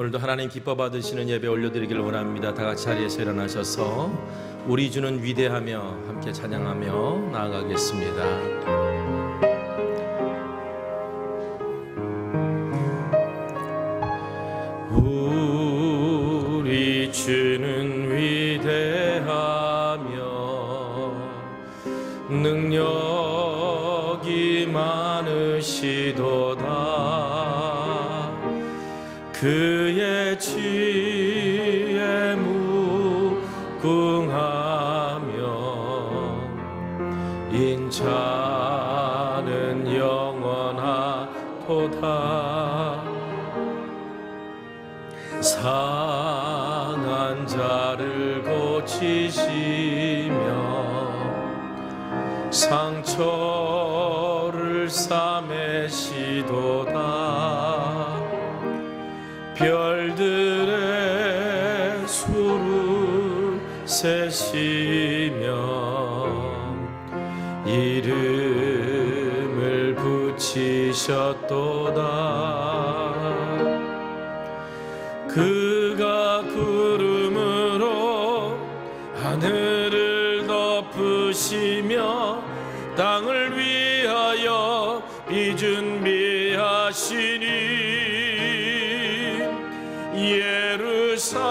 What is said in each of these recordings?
오늘도 하나님 기뻐 받으시는 예배 올려드리기를 원합니다. 다 같이 자리에서 일어나셔서 우리 주는 위대하며 함께 찬양하며 나아가겠습니다. 우리 주는 위대하며 능력이 많으시도다. 그의 지혜 무궁하며 인자는 영원하도다. 상한 자를 고치시며 상처를 싸매시도다. 별들의 수를 세시며 이름을 붙이셨도다. 그가 구름으로 하늘을 덮으시며 땅을 위하여 비 준비하시니 예루살렘아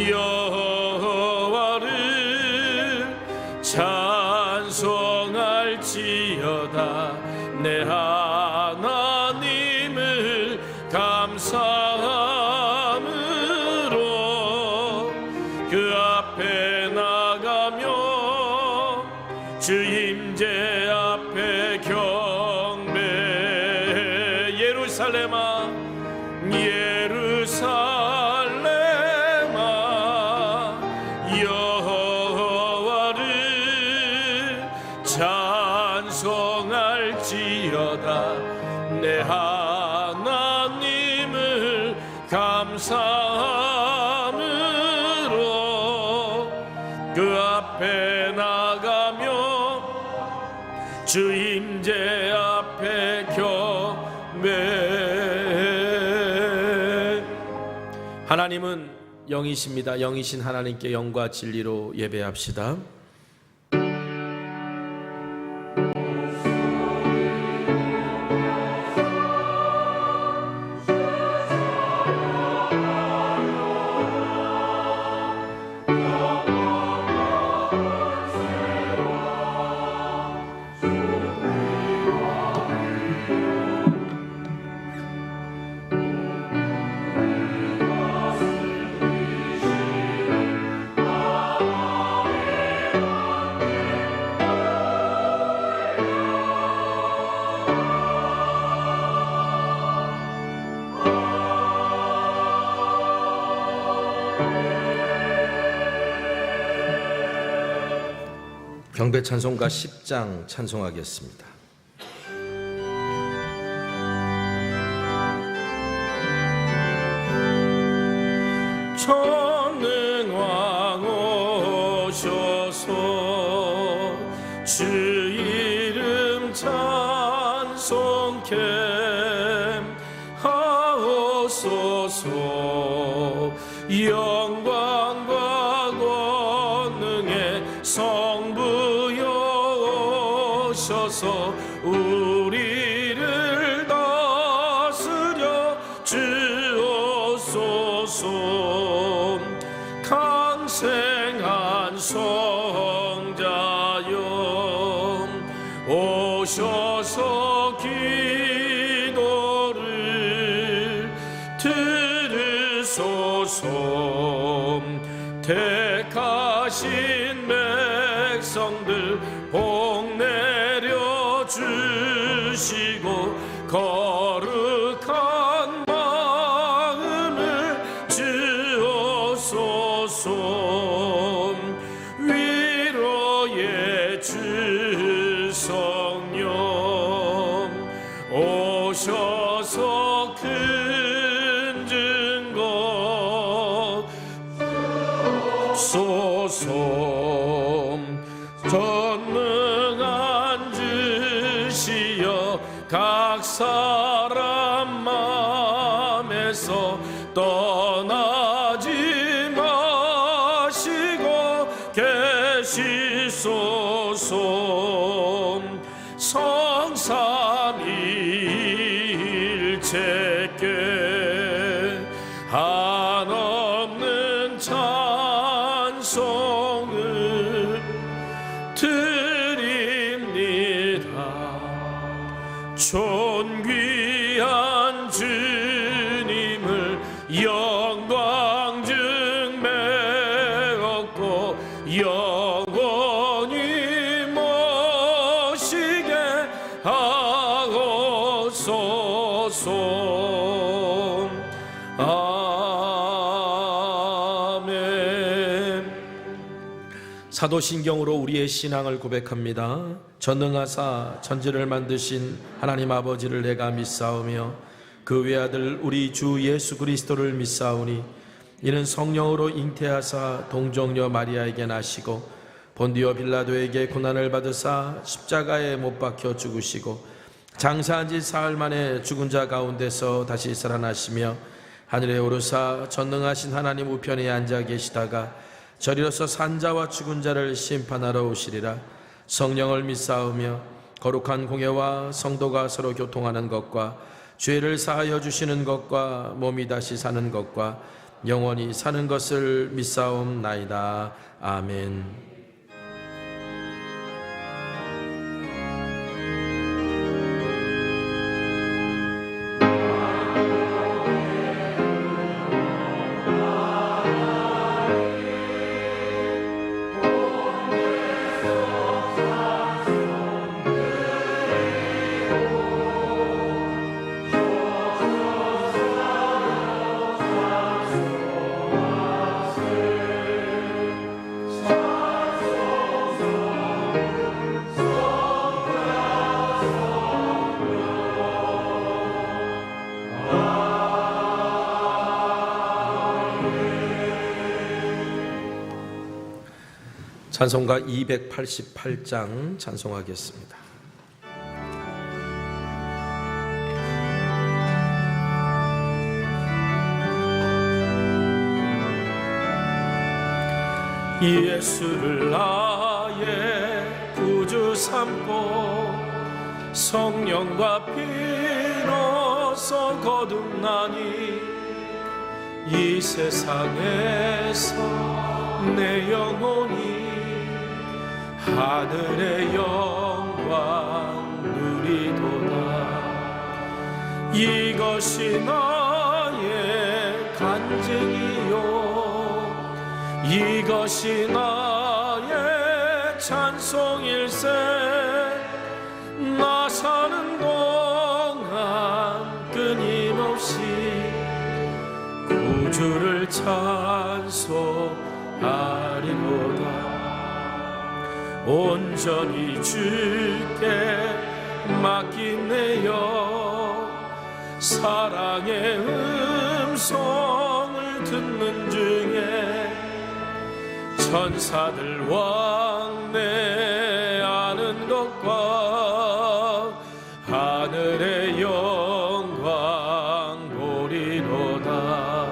여호와를 찬송할지어다. 내 하나님을 감사함으로 그 앞에 나가며 주 임재 앞에 경배. 예루살렘아 예루살렘아 여호와를 찬송할지어다. 내 하나님을 감사함으로 그 앞에 나가며 주 임재 앞에 경배. 하나님은 영이십니다. 영이신 하나님께 영과 진리로 예배합시다. 경배 찬송가 10장 찬송하겠습니다. 전능왕 오셔서 주 이름 찬송케 하옵소서. 영광과 권능의 성부여 오셔서 우리를 다스려 주옵소서. 강생한 성자여 오셔서 기도를 들으소서. 택하신 백성들 복 내려 주시고 거룩한 마음을 주옵소서. 위로의 주 성령 오셔서 큰 증거 소서. 전능한 주시여 각 사람 계시소서. 성삼위일체께 한없는 찬송을 드립니다. 존귀한 주님을 영광 증매없고 영원히 모시게 하옵소서. 아멘. 사도신경으로 우리의 신앙을 고백합니다. 전능하사 천지를 만드신 하나님 아버지를 내가 믿사오며 그 외아들 우리 주 예수 그리스도를 믿사오니 이는 성령으로 잉태하사 동정녀 마리아에게 나시고 본디오 빌라도에게 고난을 받으사 십자가에 못 박혀 죽으시고 장사한 지 사흘 만에 죽은 자 가운데서 다시 살아나시며 하늘에 오르사 전능하신 하나님 우편에 앉아 계시다가 저리로서 산자와 죽은 자를 심판하러 오시리라. 성령을 믿사오며 거룩한 공예와 성도가 서로 교통하는 것과 죄를 사하여 주시는 것과 몸이 다시 사는 것과 영원히 사는 것을 믿사옵나이다. 아멘. 찬송가 288장 찬송하겠습니다. 예수를 나의 구주 삼고 성령과 피로써 거듭나니 이 세상에서 내 영혼이 하늘의 영광 누리도다. 이것이 나의 간증이요 이것이 나의 찬송일세. 나 사는 동안 끊임없이 구주를 찬송하리로다. 온전히 주께 맡기네요. 사랑의 음성을 듣는 중에 천사들 왕래하는 것과 하늘의 영광 보리로다.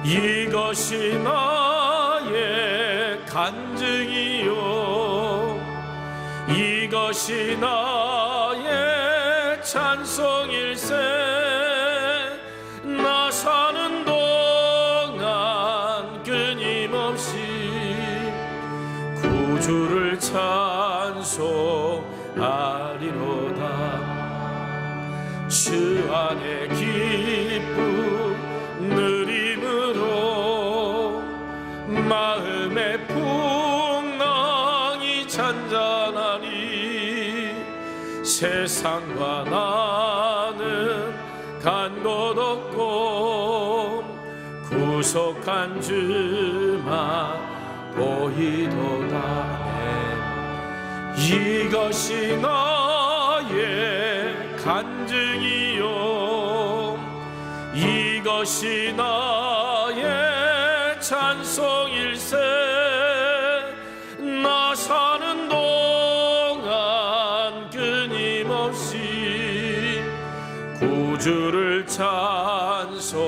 이것이 나의 간증이요 이것이 나의 찬송일세. 나 사는 동안 끊임없이 구주를 찬송하리로다. 주 안에 기쁨 누림으로 마음의 풍랑이 잔잔하니 세상과 나는 간 곳 없고 구속한 주만 보이도다. 이것이 나의 간증이요 이것이 나의 찬송일세. 나 사는 동안 끊임없이 구주를 찬송하리로다.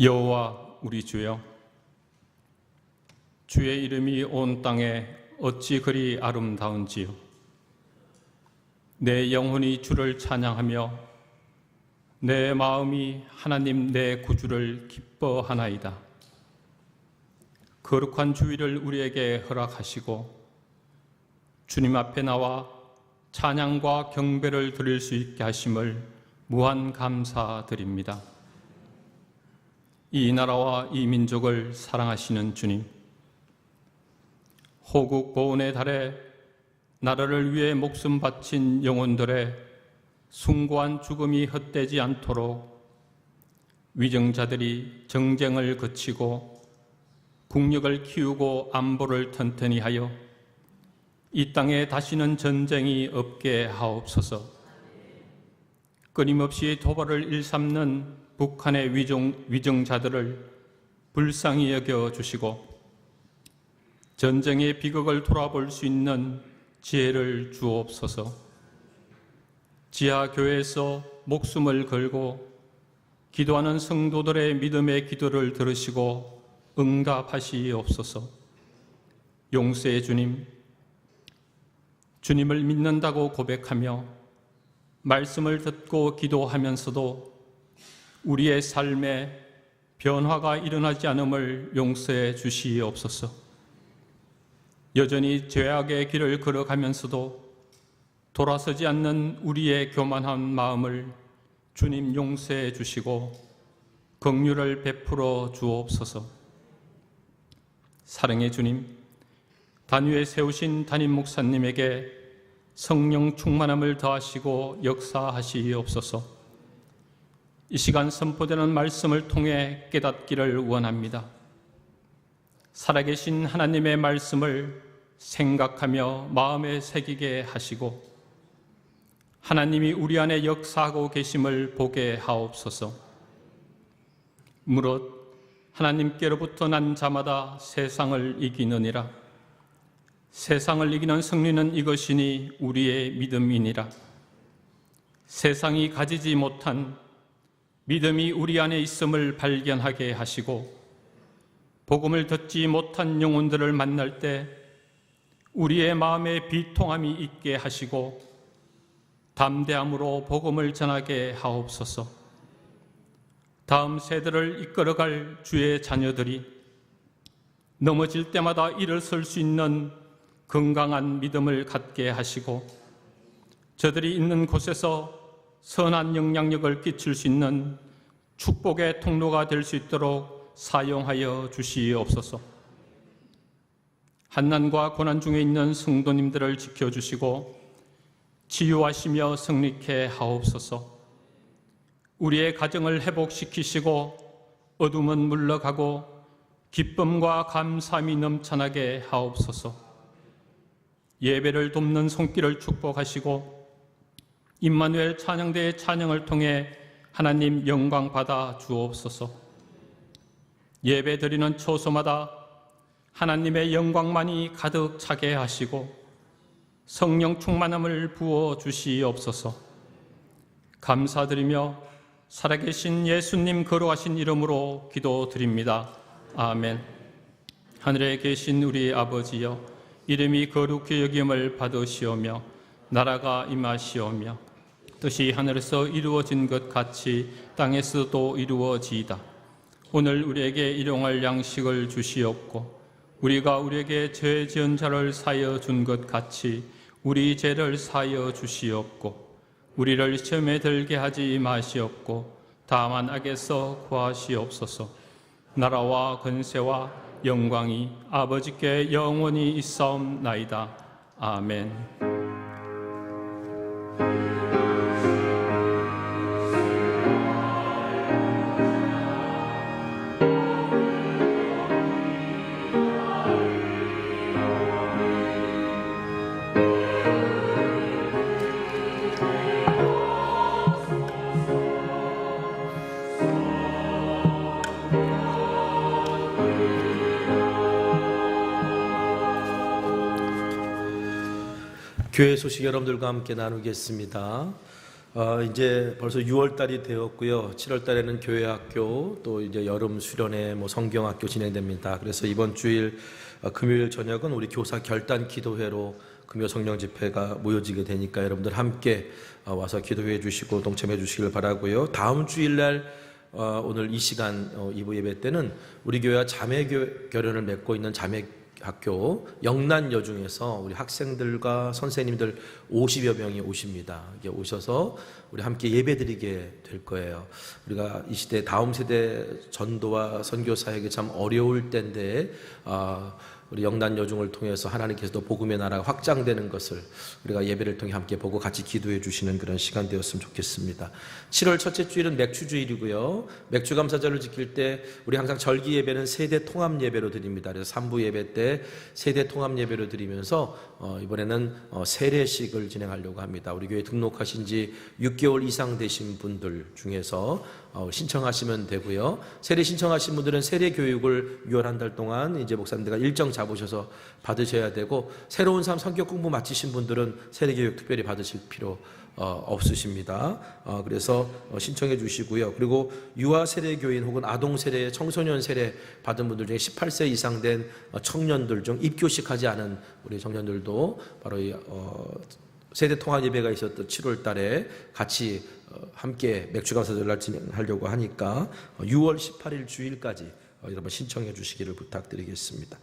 여호와 우리 주여, 주의 이름이 온 땅에 어찌 그리 아름다운지요. 내 영혼이 주를 찬양하며 내 마음이 하나님 내 구주를 기뻐하나이다. 거룩한 주일을 우리에게 허락하시고 주님 앞에 나와 찬양과 경배를 드릴 수 있게 하심을 무한 감사드립니다. 이 나라와 이 민족을 사랑하시는 주님, 호국 보훈의 달에 나라를 위해 목숨 바친 영혼들의 숭고한 죽음이 헛되지 않도록 위정자들이 정쟁을 거치고 국력을 키우고 안보를 튼튼히 하여 이 땅에 다시는 전쟁이 없게 하옵소서. 끊임없이 도발을 일삼는 북한의 위정자들을 불쌍히 여겨주시고 전쟁의 비극을 돌아볼 수 있는 지혜를 주옵소서. 지하교회에서 목숨을 걸고 기도하는 성도들의 믿음의 기도를 들으시고 응답하시옵소서. 용서의 주님, 주님을 믿는다고 고백하며 말씀을 듣고 기도하면서도 우리의 삶에 변화가 일어나지 않음을 용서해 주시옵소서. 여전히 죄악의 길을 걸어가면서도 돌아서지 않는 우리의 교만한 마음을 주님 용서해 주시고 긍휼을 베풀어 주옵소서. 사랑의 주님, 단위에 세우신 담임 목사님에게 성령 충만함을 더하시고 역사하시옵소서. 이 시간 선포되는 말씀을 통해 깨닫기를 원합니다. 살아계신 하나님의 말씀을 생각하며 마음에 새기게 하시고 하나님이 우리 안에 역사하고 계심을 보게 하옵소서. 무릇 하나님께로부터 난 자마다 세상을 이기느니라. 세상을 이기는 승리는 이것이니 우리의 믿음이니라. 세상이 가지지 못한 믿음이 우리 안에 있음을 발견하게 하시고 복음을 듣지 못한 영혼들을 만날 때 우리의 마음에 비통함이 있게 하시고 담대함으로 복음을 전하게 하옵소서. 다음 세대를 이끌어갈 주의 자녀들이 넘어질 때마다 일어설 수 있는 건강한 믿음을 갖게 하시고 저들이 있는 곳에서 선한 영향력을 끼칠 수 있는 축복의 통로가 될 수 있도록 사용하여 주시옵소서. 환난과 고난 중에 있는 성도님들을 지켜주시고 치유하시며 승리케 하옵소서. 우리의 가정을 회복시키시고 어둠은 물러가고 기쁨과 감사함이 넘쳐나게 하옵소서. 예배를 돕는 손길을 축복하시고 임마누엘 찬양대의 찬양을 통해 하나님 영광 받아 주옵소서. 예배 드리는 처소마다 하나님의 영광만이 가득 차게 하시고 성령 충만함을 부어 주시옵소서. 감사드리며 살아계신 예수님 거룩하신 이름으로 기도드립니다. 아멘. 하늘에 계신 우리 아버지여, 이름이 거룩히 여김을 받으시오며 나라가 임하시오며 뜻이 하늘에서 이루어진 것 같이 땅에서도 이루어지이다. 오늘 우리에게 일용할 양식을 주시옵고 우리가 우리에게 죄 지은 자를 사하여 준 것 같이 우리 죄를 사하여 주시옵고 우리를 시험에 들게 하지 마시옵고 다만 악에서 구하시옵소서. 나라와 권세와 영광이 아버지께 영원히 있사옵나이다. 아멘. 교회 소식 여러분들과 함께 나누겠습니다. 이제 벌써 6월 달이 되었고요. 7월 달에는 교회 학교, 또 이제 여름 수련회, 성경 학교 진행됩니다. 그래서 이번 주일 금요일 저녁은 우리 교사 결단 기도회로 금요 성령 집회가 모여지게 되니까 여러분들 함께 와서 기도해 주시고 동참해 주시길 바라고요. 다음 주일날 오늘 이 시간 2부 예배 때는 우리 교회와 자매 결연을 맺고 있는 자매 학교 영란여중에서 우리 학생들과 선생님들 50여 명이 오십니다. 이게 오셔서 우리 함께 예배드리게 될 거예요. 우리가 이 시대 다음 세대 전도와 선교 사역이 참 어려울 때인데 우리 영란여중을 통해서 하나님께서도 복음의 나라가 확장되는 것을 우리가 예배를 통해 함께 보고 같이 기도해 주시는 그런 시간 되었으면 좋겠습니다. 7월 첫째 주일은 맥주주일이고요. 맥주감사절을 지킬 때 우리 항상 절기 예배는 세대 통합 예배로 드립니다. 그래서 3부 예배 때 세대 통합 예배로 드리면서 이번에는 세례식을 진행하려고 합니다. 우리 교회 등록하신 지 6개월 이상 되신 분들 중에서 신청하시면 되고요. 세례 신청하신 분들은 세례 교육을 6월 한 달 동안 이제 목사님들과 일정 잡으셔서 받으셔야 되고, 새로운 삶 성격 공부 마치신 분들은 세례 교육 특별히 받으실 필요 없으십니다. 그래서 신청해 주시고요. 그리고 유아 세례 교인 혹은 아동 세례, 청소년 세례 받은 분들 중에 18세 이상 된 청년들 중 입교식하지 않은 우리 청년들도 바로 이 세대 통합 예배가 있었던 7월 달에 같이 함께 맥주감사절날 진행하려고 하니까 6월 18일 주일까지 여러분 신청해 주시기를 부탁드리겠습니다.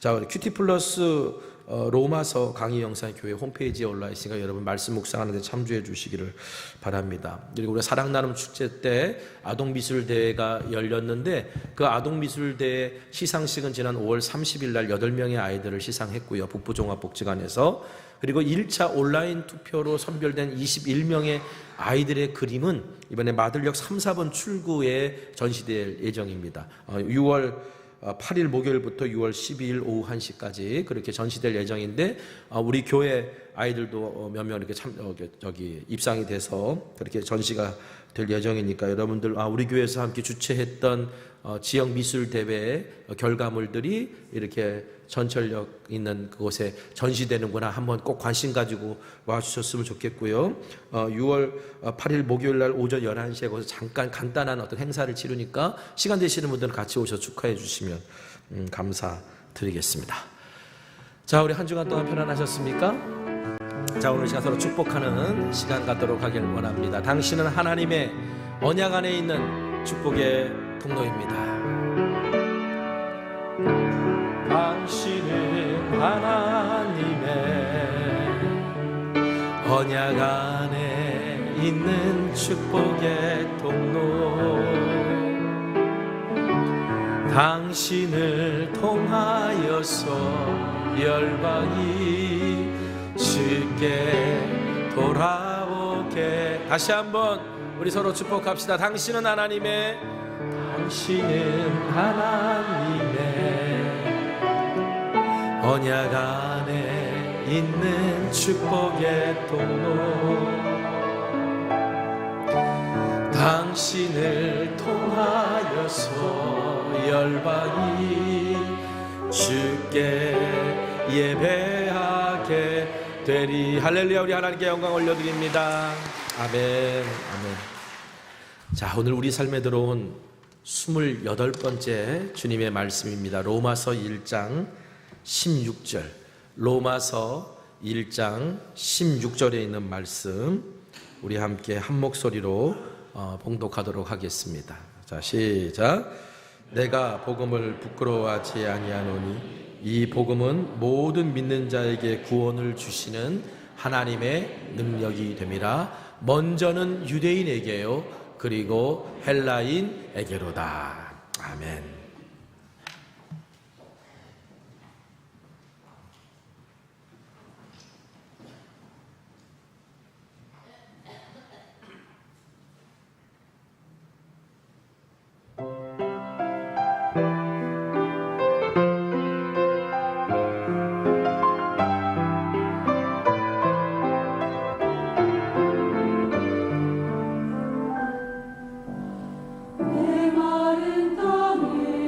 자, 우리 큐티 플러스 로마서 강의 영상이 교회 홈페이지에 올라 있으니까 여러분 말씀 묵상하는 데 참조해 주시기를 바랍니다. 그리고 우리 사랑 나눔 축제 때 아동 미술 대회가 열렸는데, 그 아동 미술 대회 시상식은 지난 5월 30일 날 8명의 아이들을 시상했고요. 북부종합복지관에서. 그리고 1차 온라인 투표로 선별된 21명의 아이들의 그림은 이번에 마들역 3, 4번 출구에 전시될 예정입니다. 6월 8일 목요일부터 6월 12일 오후 1시까지 그렇게 전시될 예정인데, 우리 교회 아이들도 몇 명 이렇게 입상이 돼서 그렇게 전시가 될 예정이니까 여러분들 우리 교회에서 함께 주최했던 지역 미술 대회 결과물들이 이렇게 전철역 있는 그곳에 전시되는구나 한번 꼭 관심 가지고 와주셨으면 좋겠고요. 6월 8일 목요일 날 오전 11시에 거기서 잠깐 간단한 어떤 행사를 치르니까 시간 되시는 분들은 같이 오셔서 축하해 주시면 감사드리겠습니다. 자, 우리 한 주간 동안 편안하셨습니까? 자, 오늘 시간 서로 축복하는 시간 갖도록 하길 원합니다. 당신은 하나님의 언약 안에 있는 축복의 통로입니다. 당신은 하나님의 언약 안에 있는 축복의 통로, 당신을 통하여서 열방이 쉽게 돌아오게. 다시 한번 우리 서로 축복합시다. 당신은 하나님의 언약 안에 있는 축복의 통로, 당신을 통하여서 열방이 주께 예배하게 되리. 할렐루야. 우리 하나님께 영광 올려드립니다. 아멘. 아멘. 자, 오늘 우리 삶에 들어온 28번째 주님의 말씀입니다. 로마서 1장 16절. 로마서 1장 16절에 있는 말씀 우리 함께 한 목소리로 봉독하도록 하겠습니다. 자, 시작. 내가 복음을 부끄러워하지 아니하노니 이 복음은 모든 믿는 자에게 구원을 주시는 하나님의 능력이 됨이라. 먼저는 유대인에게요 그리고 헬라인에게로다. 아멘. 내 마른 땅에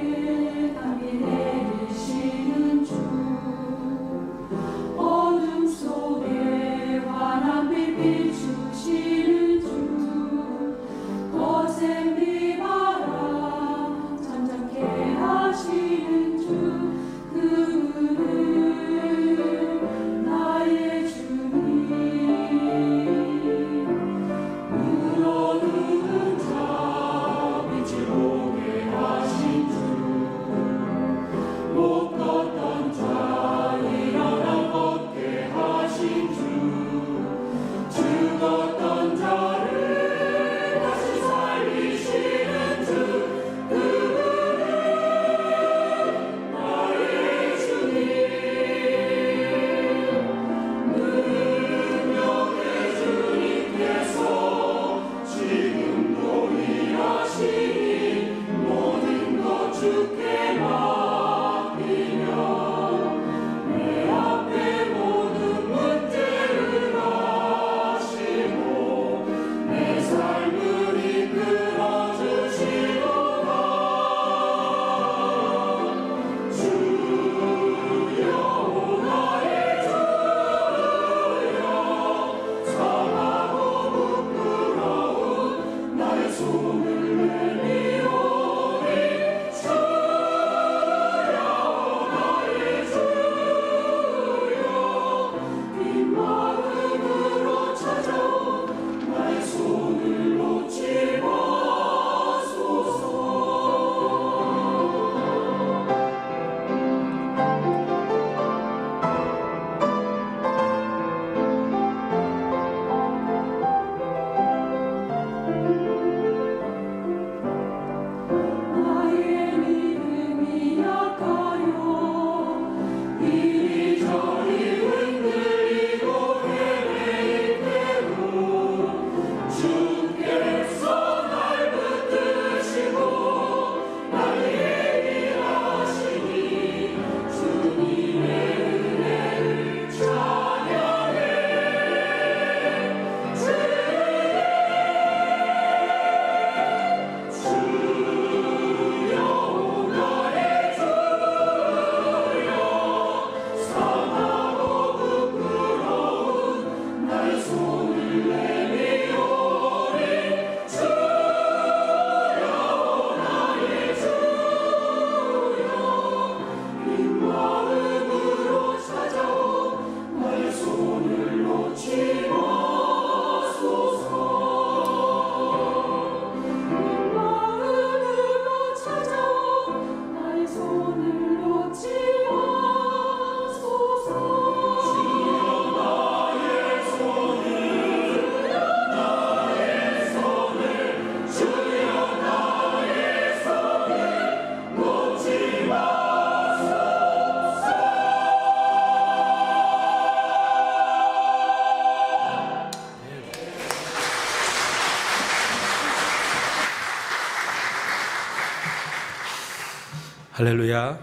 할렐루야.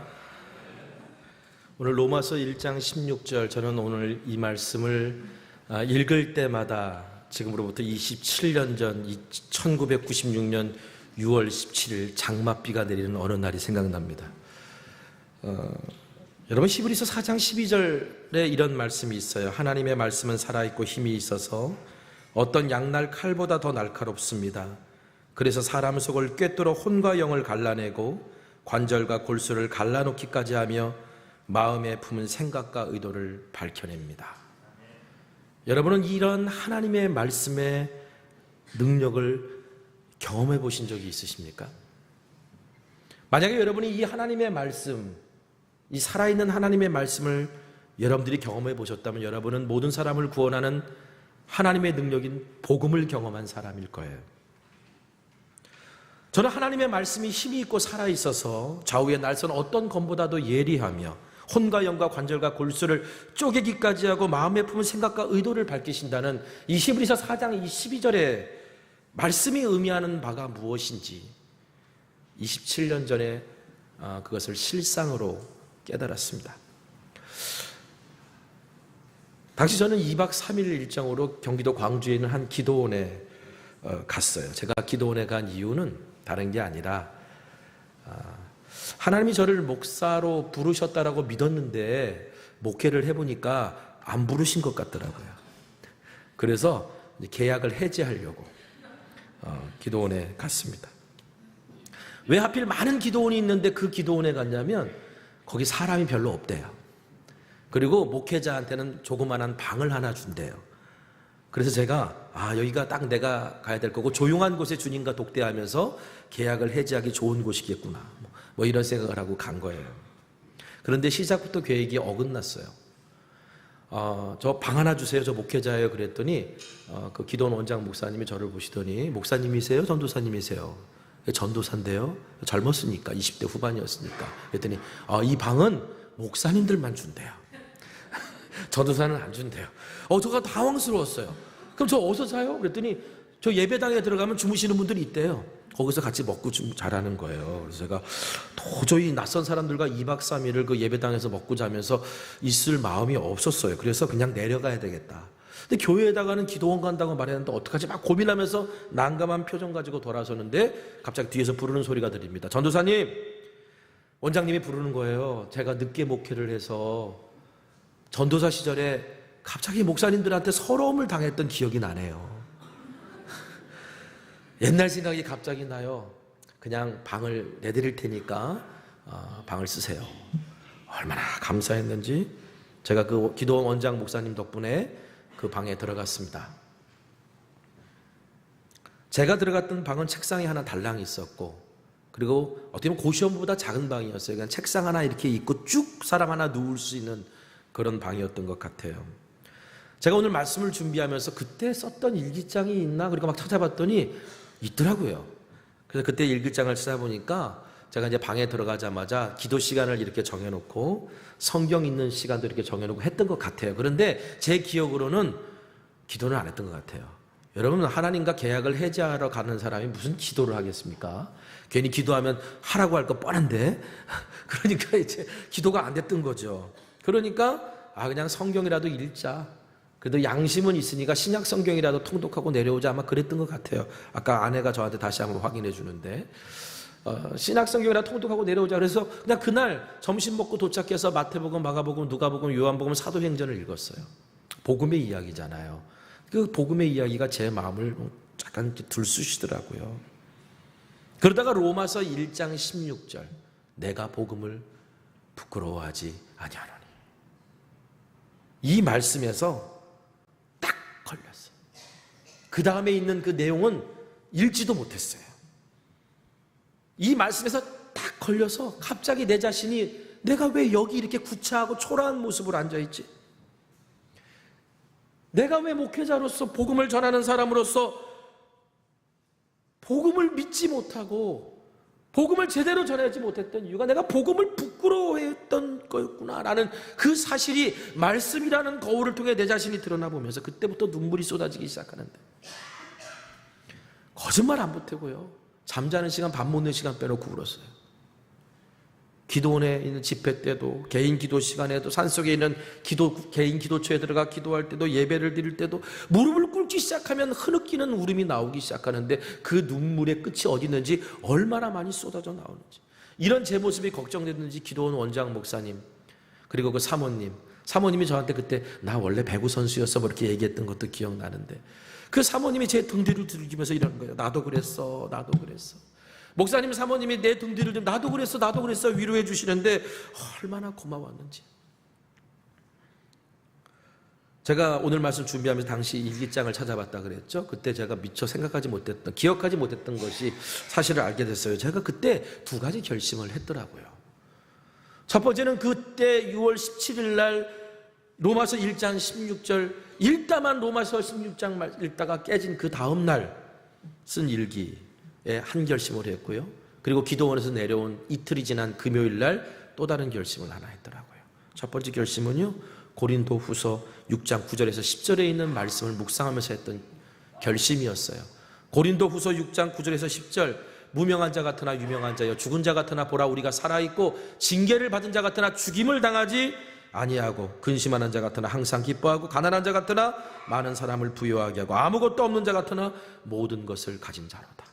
오늘 로마서 1장 16절, 저는 오늘 이 말씀을 읽을 때마다 지금으로부터 27년 전 1996년 6월 17일 장맛비가 내리는 어느 날이 생각납니다. 여러분, 히브리서 4장 12절에 이런 말씀이 있어요. 하나님의 말씀은 살아있고 힘이 있어서 어떤 양날 칼보다 더 날카롭습니다. 그래서 사람 속을 꿰뚫어 혼과 영을 갈라내고 관절과 골수를 갈라놓기까지 하며 마음에 품은 생각과 의도를 밝혀냅니다. 여러분은 이런 하나님의 말씀의 능력을 경험해 보신 적이 있으십니까? 만약에 여러분이 이 하나님의 말씀, 이 살아있는 하나님의 말씀을 여러분들이 경험해 보셨다면 여러분은 모든 사람을 구원하는 하나님의 능력인 복음을 경험한 사람일 거예요. 저는 하나님의 말씀이 힘이 있고 살아있어서 좌우의 날선 어떤 검보다도 예리하며 혼과 영과 관절과 골수를 쪼개기까지 하고 마음에 품은 생각과 의도를 밝히신다는 이 히브리서 4장 12절의 말씀이 의미하는 바가 무엇인지 27년 전에 그것을 실상으로 깨달았습니다. 당시 저는 2박 3일 일정으로 경기도 광주에 있는 한 기도원에 갔어요. 제가 기도원에 간 이유는 다른 게 아니라 하나님이 저를 목사로 부르셨다라고 믿었는데 목회를 해보니까 안 부르신 것 같더라고요. 그래서 계약을 해지하려고 기도원에 갔습니다. 왜 하필 많은 기도원이 있는데 그 기도원에 갔냐면 거기 사람이 별로 없대요. 그리고 목회자한테는 조그만한 방을 하나 준대요. 그래서 제가 여기가 딱 내가 가야 될 거고 조용한 곳에 주님과 독대하면서 계약을 해지하기 좋은 곳이겠구나 뭐 이런 생각을 하고 간 거예요. 그런데 시작부터 계획이 어긋났어요. 저 방 하나 주세요, 저 목회자예요. 그랬더니 그 기도원 원장 목사님이 저를 보시더니 목사님이세요? 전도사님이세요? 전도사인데요. 젊었으니까 20대 후반이었으니까. 그랬더니 이 방은 목사님들만 준대요. 전도사는 안 준대요. 제가 당황스러웠어요. 그럼 저 어디서 자요? 그랬더니 저 예배당에 들어가면 주무시는 분들이 있대요. 거기서 같이 먹고 좀 자라는 거예요. 그래서 제가 도저히 낯선 사람들과 2박 3일을 그 예배당에서 먹고 자면서 있을 마음이 없었어요. 그래서 그냥 내려가야 되겠다. 근데 교회에다가는 기도원 간다고 말했는데 어떡하지? 막 고민하면서 난감한 표정 가지고 돌아서는데 갑자기 뒤에서 부르는 소리가 들립니다. 전도사님, 원장님이 부르는 거예요. 제가 늦게 목회를 해서 전도사 시절에 갑자기 목사님들한테 서러움을 당했던 기억이 나네요. 옛날 생각이 갑자기 나요. 그냥 방을 내드릴 테니까 방을 쓰세요. 얼마나 감사했는지 제가 그 기도원 원장 목사님 덕분에 그 방에 들어갔습니다. 제가 들어갔던 방은 책상이 하나 달랑 있었고 그리고 어떻게 보면 고시원보다 작은 방이었어요. 그냥 책상 하나 이렇게 있고 쭉 사람 하나 누울 수 있는 그런 방이었던 것 같아요. 제가 오늘 말씀을 준비하면서 그때 썼던 일기장이 있나 그러니까 막 찾아봤더니 있더라고요. 그래서 그때 일기장을 찾아보니까 제가 이제 방에 들어가자마자 기도 시간을 이렇게 정해놓고 성경 읽는 시간도 이렇게 정해놓고 했던 것 같아요. 그런데 제 기억으로는 기도는 안 했던 것 같아요. 여러분, 하나님과 계약을 해지하러 가는 사람이 무슨 기도를 하겠습니까? 괜히 기도하면 하라고 할 거 뻔한데 그러니까 이제 기도가 안 됐던 거죠. 그러니까 그냥 성경이라도 읽자. 그래도 양심은 있으니까 신약 성경이라도 통독하고 내려오자 아마 그랬던 것 같아요. 아까 아내가 저한테 다시 한번 확인해 주는데 신약 성경이라도 통독하고 내려오자. 그래서 그냥 그날 점심 먹고 도착해서 마태복음, 마가복음, 누가복음, 요한복음, 사도행전을 읽었어요. 복음의 이야기잖아요. 그 복음의 이야기가 제 마음을 약간 들쑤시더라고요. 그러다가 로마서 1장 16절 내가 복음을 부끄러워하지 아니하노니 이 말씀에서 딱 걸렸어요. 그 다음에 있는 그 내용은 읽지도 못했어요. 이 말씀에서 딱 걸려서 갑자기 내 자신이 내가 왜 여기 이렇게 구차하고 초라한 모습으로 앉아있지? 내가 왜 목회자로서 복음을 전하는 사람으로서 복음을 믿지 못하고 복음을 제대로 전하지 못했던 이유가 내가 복음을 부끄러워했던 거였구나라는 그 사실이 말씀이라는 거울을 통해 내 자신이 드러나 보면서 그때부터 눈물이 쏟아지기 시작하는데 거짓말 안 보태고요. 잠자는 시간, 밥 먹는 시간 빼놓고 울었어요. 기도원에 있는 집회 때도, 개인 기도 시간에도, 산속에 있는 개인 기도처에 들어가 기도할 때도, 예배를 드릴 때도 무릎을 꿇기 시작하면 흐느끼는 울음이 나오기 시작하는데 그 눈물의 끝이 어디 있는지, 얼마나 많이 쏟아져 나오는지, 이런 제 모습이 걱정됐는지 기도원 원장 목사님, 그리고 그 사모님이 저한테 그때 나 원래 배구 선수였어 뭐 이렇게 얘기했던 것도 기억나는데, 그 사모님이 제 등 뒤를 들기면서 이러는 거예요. 나도 그랬어. 목사님, 사모님이 내 등 뒤를 들면 나도 그랬어 위로해 주시는데 얼마나 고마웠는지. 제가 오늘 말씀 준비하면서 당시 일기장을 찾아봤다 그랬죠. 그때 제가 미처 기억하지 못했던 것이 사실을 알게 됐어요. 제가 그때 두 가지 결심을 했더라고요. 첫 번째는 그때 6월 17일 날 로마서 1장 16절 읽다만 로마서 16장 읽다가 깨진 그 다음 날 쓴 일기에 한 결심을 했고요. 그리고 기도원에서 내려온 이틀이 지난 금요일 날 또 다른 결심을 하나 했더라고요. 첫 번째 결심은요, 고린도후서 6장 9절에서 10절에 있는 말씀을 묵상하면서 했던 결심이었어요. 고린도후서 6장 9절에서 10절, 무명한 자 같으나 유명한 자여, 죽은 자 같으나 보라 우리가 살아있고, 징계를 받은 자 같으나 죽임을 당하지 아니하고, 근심하는 자 같으나 항상 기뻐하고, 가난한 자 같으나 많은 사람을 부유하게 하고, 아무것도 없는 자 같으나 모든 것을 가진 자로다.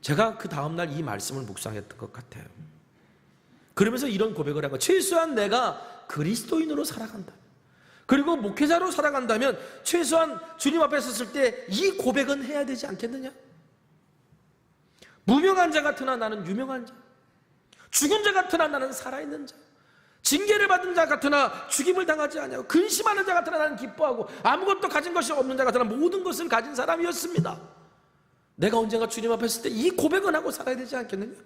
제가 그 다음날 이 말씀을 묵상했던 것 같아요. 그러면서 이런 고백을 한 거예요. 최소한 내가 그리스도인으로 살아간다, 그리고 목회자로 살아간다면 최소한 주님 앞에 섰을 때 이 고백은 해야 되지 않겠느냐. 무명한 자 같으나 나는 유명한 자, 죽은 자 같으나 나는 살아있는 자, 징계를 받은 자 같으나 죽임을 당하지 아니하고, 근심하는 자 같으나 나는 기뻐하고, 아무것도 가진 것이 없는 자 같으나 모든 것을 가진 사람이었습니다. 내가 언젠가 주님 앞에 섰을 때 이 고백은 하고 살아야 되지 않겠느냐.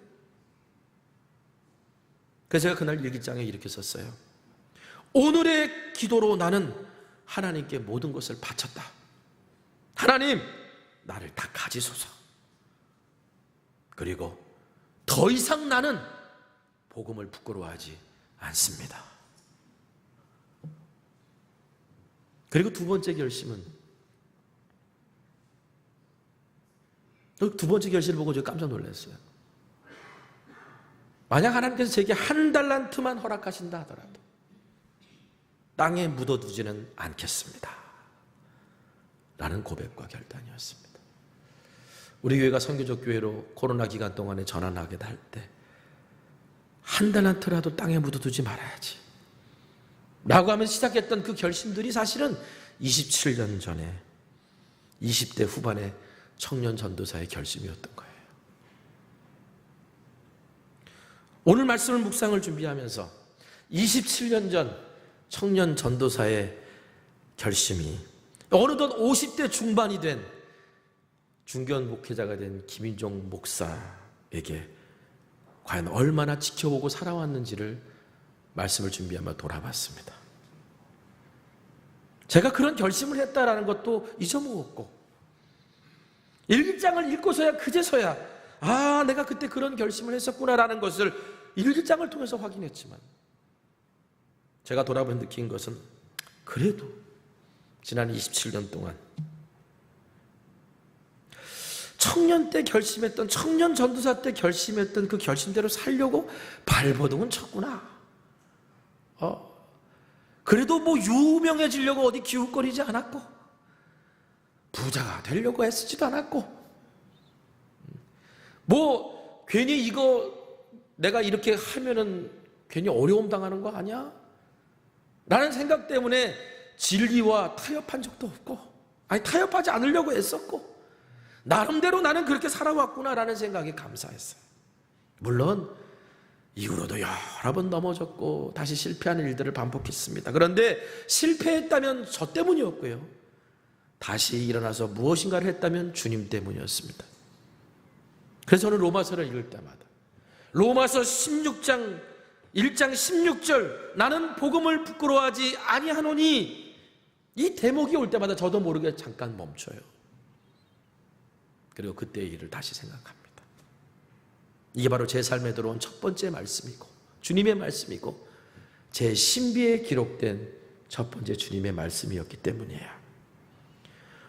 그래서 제가 그날 일기장에 이렇게 썼어요. 오늘의 기도로 나는 하나님께 모든 것을 바쳤다. 하나님, 나를 다 가지소서. 그리고 더 이상 나는 복음을 부끄러워하지 않습니다. 그리고 두 번째 결심은, 두 번째 결심을 보고 제가 깜짝 놀랐어요. 만약 하나님께서 제게 1달란트만 허락하신다 하더라도 땅에 묻어두지는 않겠습니다 라는 고백과 결단이었습니다. 우리 교회가 선교적 교회로 코로나 기간 동안에 전환하게 될 때 1달란트라도 땅에 묻어두지 말아야지 라고 하면서 시작했던 그 결심들이 사실은 27년 전에 20대 후반의 청년 전도사의 결심이었던 거예요. 오늘 말씀을 묵상을 준비하면서 27년 전 청년 전도사의 결심이 어느덧 50대 중반이 된 중견 목회자가 된 김인종 목사에게 과연 얼마나 지켜보고 살아왔는지를 말씀을 준비하며 돌아봤습니다. 제가 그런 결심을 했다라는 것도 잊어먹었고, 일기장을 읽고서야 그제서야 내가 그때 그런 결심을 했었구나라는 것을 일기장을 통해서 확인했지만, 제가 돌아보며 느낀 것은 그래도 지난 27년 동안 청년 때 결심했던, 청년 전도사 때 결심했던 그 결심대로 살려고 발버둥은 쳤구나. 그래도 뭐 유명해지려고 어디 기웃거리지 않았고, 부자가 되려고 애쓰지도 않았고, 뭐 괜히 이거 내가 이렇게 하면은 괜히 어려움 당하는 거 아니야? 라는 생각 때문에 진리와 타협한 적도 없고, 타협하지 않으려고 애썼고, 나름대로 나는 그렇게 살아왔구나 라는 생각에 감사했어요. 물론 이후로도 여러 번 넘어졌고 다시 실패하는 일들을 반복했습니다. 그런데 실패했다면 저 때문이었고요, 다시 일어나서 무엇인가를 했다면 주님 때문이었습니다. 그래서 저는 로마서를 읽을 때마다 로마서 16장 1장 16절 나는 복음을 부끄러워하지 아니하노니, 이 대목이 올 때마다 저도 모르게 잠깐 멈춰요. 그리고 그때의 일을 다시 생각합니다. 이게 바로 제 삶에 들어온 첫 번째 말씀이고, 주님의 말씀이고, 제 신비에 기록된 첫 번째 주님의 말씀이었기 때문이에요.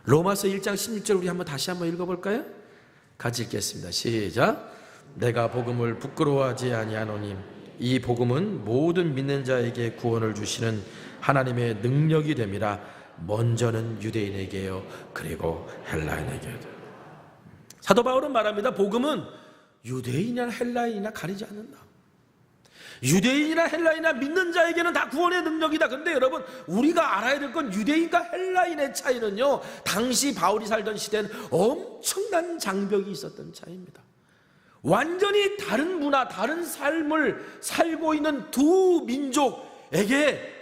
로마서 1장 16절 우리 다시 한번 읽어볼까요? 같이 읽겠습니다. 시작. 내가 복음을 부끄러워하지 아니하노니 이 복음은 모든 믿는 자에게 구원을 주시는 하나님의 능력이 됨이라. 먼저는 유대인에게요 그리고 헬라인에게도. 사도 바울은 말합니다. 복음은 유대인이나 헬라인이나 가리지 않는다. 유대인이나 헬라인이나 믿는 자에게는 다 구원의 능력이다. 그런데 여러분, 우리가 알아야 될 건 유대인과 헬라인의 차이는요, 당시 바울이 살던 시대는 엄청난 장벽이 있었던 차이입니다. 완전히 다른 문화, 다른 삶을 살고 있는 두 민족에게,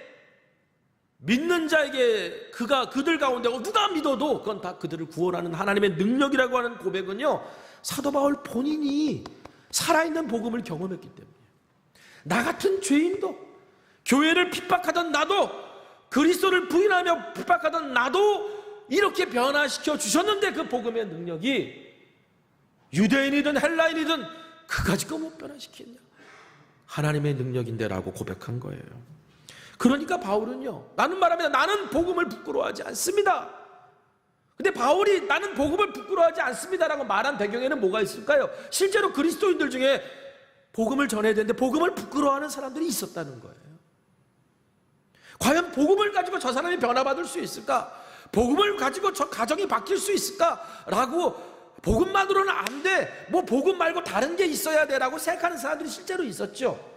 믿는 자에게 그들 가운데 누가 믿어도 그건 다 그들을 구원하는 하나님의 능력이라고 하는 고백은요, 사도 바울 본인이 살아있는 복음을 경험했기 때문이에요. 나 같은 죄인도, 교회를 핍박하던 나도, 그리스도를 부인하며 핍박하던 나도 이렇게 변화시켜 주셨는데 그 복음의 능력이 유대인이든 헬라인이든 그까짓 거 못 변화시키냐? 하나님의 능력인데 라고 고백한 거예요. 그러니까 바울은요, 나는 말합니다. 나는 복음을 부끄러워하지 않습니다. 근데 바울이 나는 복음을 부끄러워하지 않습니다라고 말한 배경에는 뭐가 있을까요? 실제로 그리스도인들 중에 복음을 전해야 되는데 복음을 부끄러워하는 사람들이 있었다는 거예요. 과연 복음을 가지고 저 사람이 변화받을 수 있을까? 복음을 가지고 저 가정이 바뀔 수 있을까? 라고, 복음만으로는 안 돼, 뭐 복음 말고 다른 게 있어야 돼 라고 생각하는 사람들이 실제로 있었죠.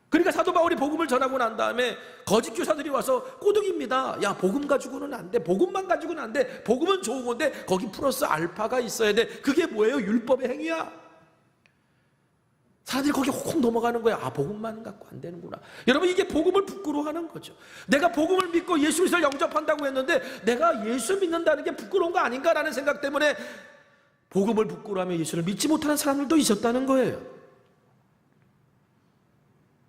그러니까 사도 바울이 복음을 전하고 난 다음에 거짓 교사들이 와서 꼬드깁니다. 야, 복음 가지고는 안 돼, 복음만 가지고는 안 돼, 복음은 좋은 건데 거기 플러스 알파가 있어야 돼. 그게 뭐예요? 율법의 행위야. 사람들이 거기 혹 넘어가는 거야. 아, 복음만 갖고 안 되는구나. 여러분, 이게 복음을 부끄러워하는 거죠. 내가 복음을 믿고 예수 그리스도를 영접한다고 했는데 내가 예수 믿는다는 게 부끄러운 거 아닌가라는 생각 때문에 복음을 부끄러워하며 예수를 믿지 못하는 사람들도 있었다는 거예요.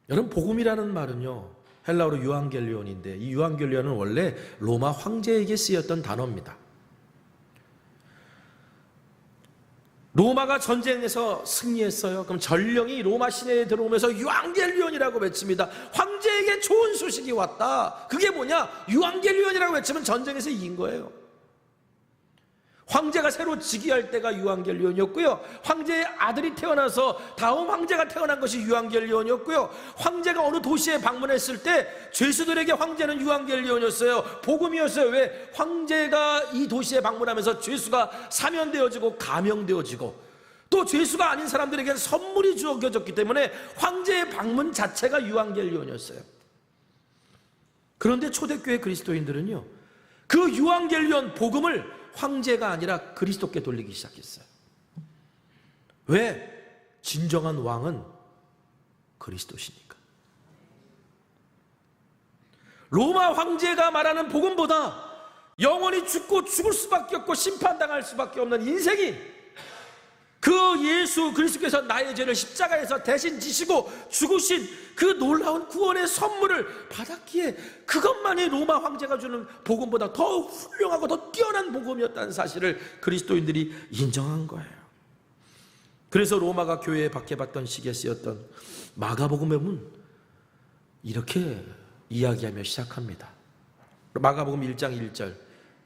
여러분, 복음이라는 말은요, 헬라어로 유앙겔리온인데, 이 유앙겔리온은 원래 로마 황제에게 쓰였던 단어입니다. 로마가 전쟁에서 승리했어요. 그럼 전령이 로마 시내에 들어오면서 유앙겔리온이라고 외칩니다. 황제에게 좋은 소식이 왔다. 그게 뭐냐? 유앙겔리온이라고 외치면 전쟁에서 이긴 거예요. 황제가 새로 즉위할 때가 유앙겔리온이었고요, 황제의 아들이 태어나서 다음 황제가 태어난 것이 유앙겔리온이었고요, 황제가 어느 도시에 방문했을 때 죄수들에게 황제는 유앙겔리온이었어요. 복음이었어요. 왜? 황제가 이 도시에 방문하면서 죄수가 사면되어지고 감형되어지고 또 죄수가 아닌 사람들에게는 선물이 주어졌기 때문에 황제의 방문 자체가 유앙겔리온이었어요. 그런데 초대교회 그리스도인들은요, 그 유앙겔리온 복음을 황제가 아니라 그리스도께 돌리기 시작했어요. 왜? 진정한 왕은 그리스도시니까. 로마 황제가 말하는 복음보다 영원히 죽고 죽을 수밖에 없고 심판당할 수밖에 없는 인생이, 그 예수 그리스도께서 나의 죄를 십자가에서 대신 지시고 죽으신 그 놀라운 구원의 선물을 받았기에 그것만이 로마 황제가 주는 복음보다 더 훌륭하고 더 뛰어난 복음이었다는 사실을 그리스도인들이 인정한 거예요. 그래서 로마가 교회에 박해받던 시기에 쓰였던 마가복음은 이렇게 이야기하며 시작합니다. 마가복음 1장 1절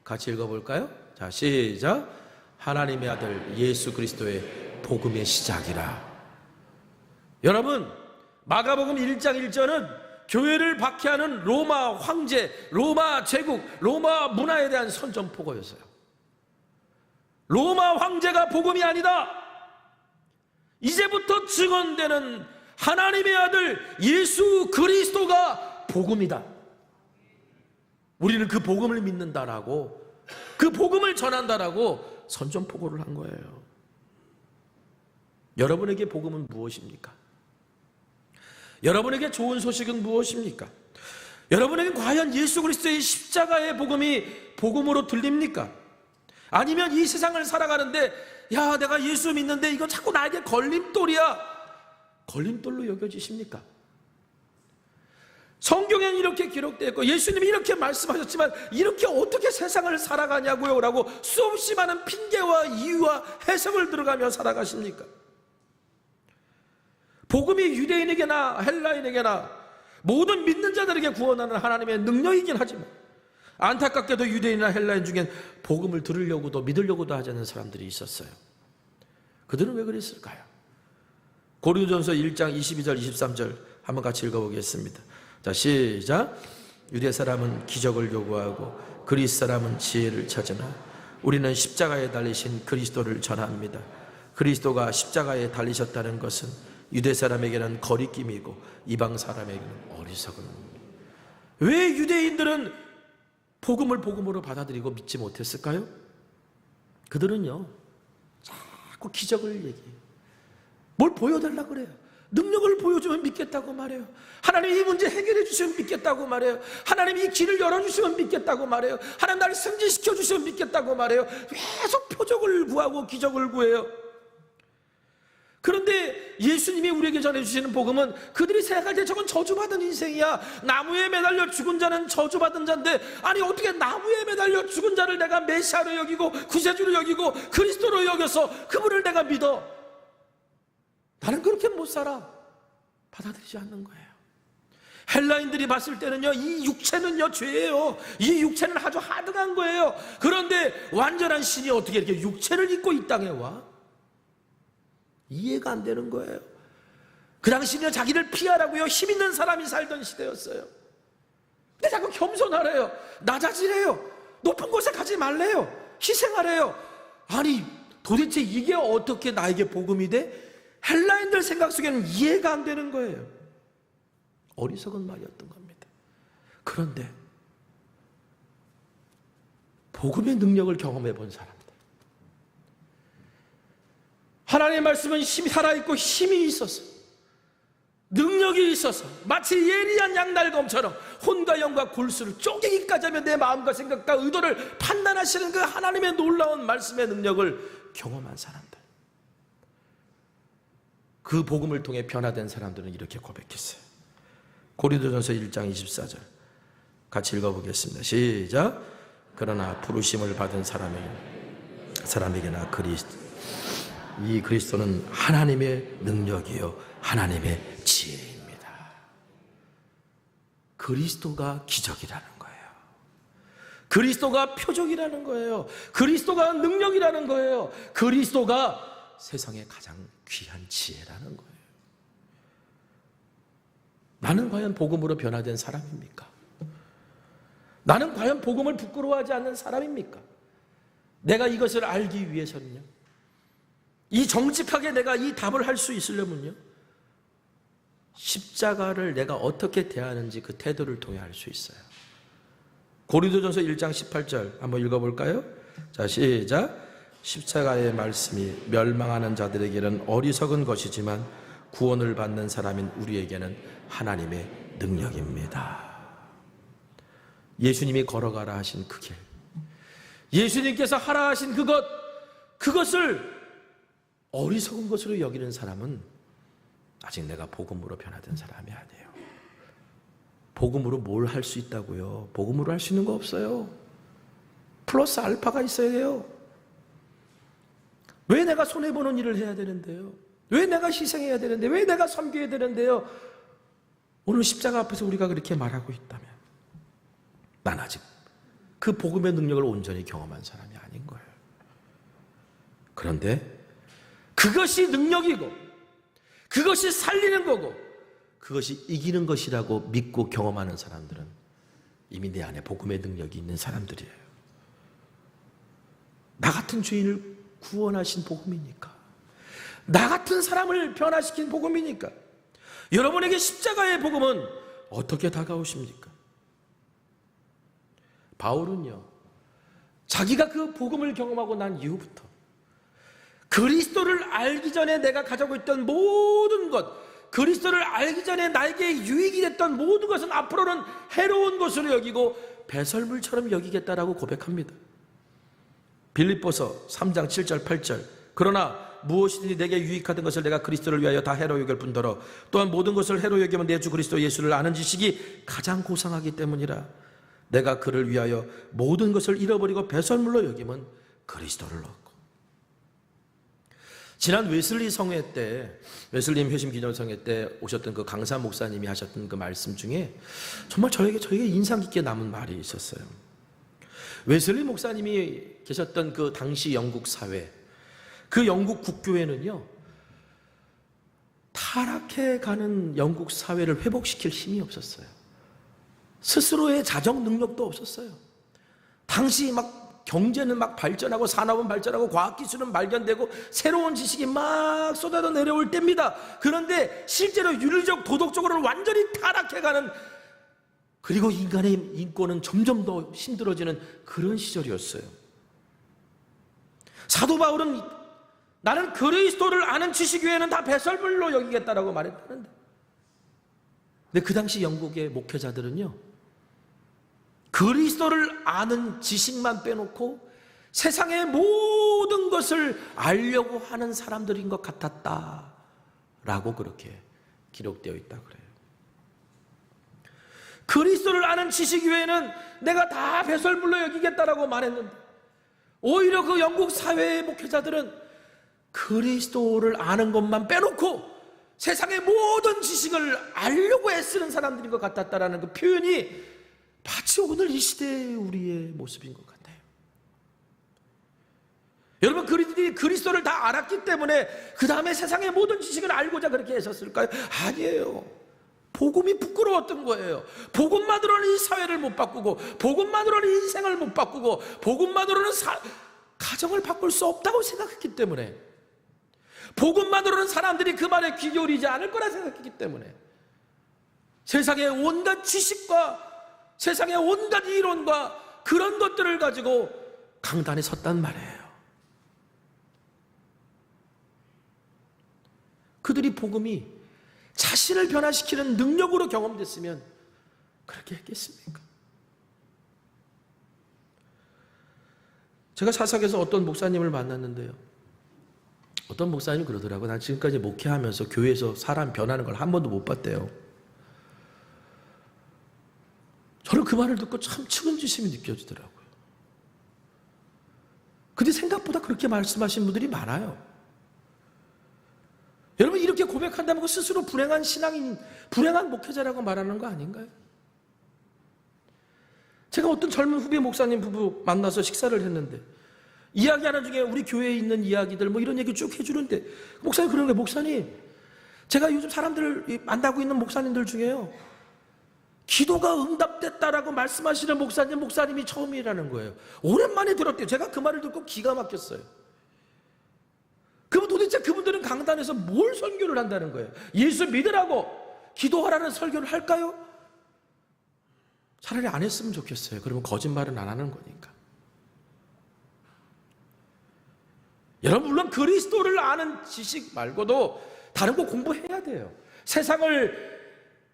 같이 읽어볼까요? 자, 시작. 하나님의 아들 예수 그리스도의 복음의 시작이라. 여러분, 마가복음 1장 1절은 교회를 박해하는 로마 황제, 로마 제국, 로마 문화에 대한 선전포고였어요. 로마 황제가 복음이 아니다. 이제부터 증언되는 하나님의 아들 예수 그리스도가 복음이다. 우리는 그 복음을 믿는다라고, 그 복음을 전한다라고 선전포고를 한 거예요. 여러분에게 복음은 무엇입니까? 여러분에게 좋은 소식은 무엇입니까? 여러분에게 과연 예수 그리스도의 십자가의 복음이 복음으로 들립니까? 아니면 이 세상을 살아가는데, 야, 내가 예수 믿는데 이거 자꾸 나에게 걸림돌이야, 걸림돌로 여겨지십니까? 성경에는 이렇게 기록되어 있고 예수님이 이렇게 말씀하셨지만 이렇게 어떻게 세상을 살아가냐고요 라고 수없이 많은 핑계와 이유와 해석을 들어가며 살아가십니까? 복음이 유대인에게나 헬라인에게나 모든 믿는 자들에게 구원하는 하나님의 능력이긴 하지만 안타깝게도 유대인이나 헬라인 중엔 복음을 들으려고도 믿으려고도 하지 않는 사람들이 있었어요. 그들은 왜 그랬을까요? 고린도전서 1장 22절 23절 한번 같이 읽어보겠습니다. 자, 시작. 유대 사람은 기적을 요구하고 그리스 사람은 지혜를 찾으나 우리는 십자가에 달리신 그리스도를 전합니다. 그리스도가 십자가에 달리셨다는 것은 유대 사람에게는 거리낌이고 이방 사람에게는 어리석은. 왜 유대인들은 복음을 복음으로 받아들이고 믿지 못했을까요? 그들은요 자꾸 기적을 얘기해요. 뭘 보여달라고 그래요. 능력을 보여주면 믿겠다고 말해요. 하나님이 이 문제 해결해 주시면 믿겠다고 말해요. 하나님이 이 길을 열어주시면 믿겠다고 말해요. 하나님 나를 승진시켜 주시면 믿겠다고 말해요. 계속 표적을 구하고 기적을 구해요. 그런데 예수님이 우리에게 전해주시는 복음은 그들이 생각할 때 저건 저주받은 인생이야. 나무에 매달려 죽은 자는 저주받은 자인데, 아니 어떻게 나무에 매달려 죽은 자를 내가 메시아로 여기고 구세주로 여기고 그리스도로 여겨서 그분을 내가 믿어? 나는 그렇게 못 살아. 받아들이지 않는 거예요. 헬라인들이 봤을 때는요, 이 육체는요 죄예요. 이 육체는 아주 하등한 거예요. 그런데 완전한 신이 어떻게 이렇게 육체를 입고 이 땅에 와? 이해가 안 되는 거예요. 그 당시는 자기를 피하라고요 힘 있는 사람이 살던 시대였어요. 근데 자꾸 겸손하래요. 낮아지래요. 높은 곳에 가지 말래요. 희생하래요. 아니 도대체 이게 어떻게 나에게 복음이 돼? 헬라인들 생각 속에는 이해가 안 되는 거예요. 어리석은 말이었던 겁니다. 그런데 복음의 능력을 경험해 본 사람들, 하나님의 말씀은 힘이 살아있고 힘이 있어서, 능력이 있어서 마치 예리한 양날검처럼 혼과 영과 골수를 쪼개기까지 하며 내 마음과 생각과 의도를 판단하시는 그 하나님의 놀라운 말씀의 능력을 경험한 사람들, 그 복음을 통해 변화된 사람들은 이렇게 고백했어요. 고린도전서 1장 24절 같이 읽어보겠습니다. 시작. 그러나 부르심을 받은 사람에게나 이 그리스도는 하나님의 능력이요 하나님의 지혜입니다. 그리스도가 기적이라는 거예요. 그리스도가 표적이라는 거예요. 그리스도가 능력이라는 거예요. 그리스도가 세상에 가장 귀한 지혜라는 거예요. 나는 과연 복음으로 변화된 사람입니까? 나는 과연 복음을 부끄러워하지 않는 사람입니까? 내가 이것을 알기 위해서는요, 이 정직하게 내가 이 답을 할 수 있으려면요, 십자가를 내가 어떻게 대하는지 그 태도를 통해 알 수 있어요. 고린도전서 1장 18절 한번 읽어볼까요? 자, 시작. 십자가의 말씀이 멸망하는 자들에게는 어리석은 것이지만 구원을 받는 사람인 우리에게는 하나님의 능력입니다. 예수님이 걸어가라 하신 그 길, 예수님께서 하라 하신 그것을 어리석은 것으로 여기는 사람은 아직 내가 복음으로 변화된 사람이 아니에요. 복음으로 뭘 할 수 있다고요? 복음으로 할 수 있는 거 없어요. 플러스 알파가 있어야 돼요. 왜 내가 손해보는 일을 해야 되는데요? 왜 내가 희생해야 되는데? 왜 내가 섬겨야 되는데요? 오늘 십자가 앞에서 우리가 그렇게 말하고 있다면 난 아직 그 복음의 능력을 온전히 경험한 사람이 아닌 거예요. 그런데 그것이 능력이고 그것이 살리는 거고 그것이 이기는 것이라고 믿고 경험하는 사람들은 이미 내 안에 복음의 능력이 있는 사람들이에요. 나 같은 죄인을 구원하신 복음이니까, 나 같은 사람을 변화시킨 복음이니까. 여러분에게 십자가의 복음은 어떻게 다가오십니까? 바울은요, 자기가 그 복음을 경험하고 난 이후부터 그리스도를 알기 전에 내가 가지고 있던 모든 것, 그리스도를 알기 전에 나에게 유익이 됐던 모든 것은 앞으로는 해로운 것으로 여기고 배설물처럼 여기겠다라고 고백합니다. 빌립보서 3장 7절 8절 그러나 무엇이든지 내게 유익하던 것을 내가 그리스도를 위하여 다 해로 여길 뿐더러 또한 모든 것을 해로 여기면 내 주 그리스도 예수를 아는 지식이 가장 고상하기 때문이라. 내가 그를 위하여 모든 것을 잃어버리고 배설물로 여기면 그리스도를 얻고. 지난 웨슬리 성회 때, 웨슬리 회심 기념성회 때 오셨던 그 강사 목사님이 하셨던 그 말씀 중에 정말 저에게 인상 깊게 남은 말이 있었어요. 웨슬리 목사님이 계셨던 그 당시 영국 사회, 그 영국 국교회는요, 타락해가는 영국 사회를 회복시킬 힘이 없었어요. 스스로의 자정 능력도 없었어요. 당시 막 경제는 막 발전하고 산업은 발전하고 과학기술은 발견되고 새로운 지식이 막 쏟아져 내려올 때입니다. 그런데 실제로 윤리적 도덕적으로는 완전히 타락해가는, 그리고 인간의 인권은 점점 더 힘들어지는 그런 시절이었어요. 사도 바울은 나는 그리스도를 아는 지식 외에는 다 배설물로 여기겠다라고 말했다는데, 근데 그 당시 영국의 목회자들은요, 그리스도를 아는 지식만 빼놓고 세상의 모든 것을 알려고 하는 사람들인 것 같았다라고 그렇게 기록되어 있다 그래요. 그리스도를 아는 지식 외에는 내가 다 배설물로 여기겠다라고 말했는데, 오히려 그 영국 사회의 목회자들은 그리스도를 아는 것만 빼놓고 세상의 모든 지식을 알려고 애쓰는 사람들인 것 같았다라는 그 표현이 마치 오늘 이 시대의 우리의 모습인 것 같아요. 여러분, 그들이 그리스도를 다 알았기 때문에 그 다음에 세상의 모든 지식을 알고자 그렇게 애썼을까요? 아니에요. 복음이 부끄러웠던 거예요. 복음만으로는 이 사회를 못 바꾸고, 복음만으로는 인생을 못 바꾸고, 복음만으로는 가정을 바꿀 수 없다고 생각했기 때문에, 복음만으로는 사람들이 그 말에 귀 기울이지 않을 거라 생각했기 때문에 세상의 온갖 지식과 세상의 온갖 이론과 그런 것들을 가지고 강단에 섰단 말이에요. 그들이 복음이 자신을 변화시키는 능력으로 경험됐으면 그렇게 했겠습니까? 제가 사석에서 어떤 목사님을 만났는데요, 어떤 목사님이 그러더라고요. 난 지금까지 목회하면서 교회에서 사람 변하는 걸 한 번도 못 봤대요. 저는 그 말을 듣고 참 측은지심이 느껴지더라고요. 근데 생각보다 그렇게 말씀하시는 분들이 많아요. 여러분, 이렇게 고백한다면 그 스스로 불행한 신앙인, 불행한 목회자라고 말하는 거 아닌가요? 제가 어떤 젊은 후배 목사님 부부 만나서 식사를 했는데, 이야기하는 중에 우리 교회에 있는 이야기들 뭐 이런 얘기 쭉 해주는데, 목사님 그러는 거예요. 목사님, 제가 요즘 사람들을 만나고 있는 목사님들 중에요, 기도가 응답됐다라고 말씀하시는 목사님이 처음이라는 거예요. 오랜만에 들었대요. 제가 그 말을 듣고 기가 막혔어요. 그럼 도대체 그분들은 강단에서 뭘 설교를 한다는 거예요? 예수 믿으라고 기도하라는 설교를 할까요? 차라리 안 했으면 좋겠어요. 그러면 거짓말은 안 하는 거니까. 여러분, 물론 그리스도를 아는 지식 말고도 다른 거 공부해야 돼요. 세상을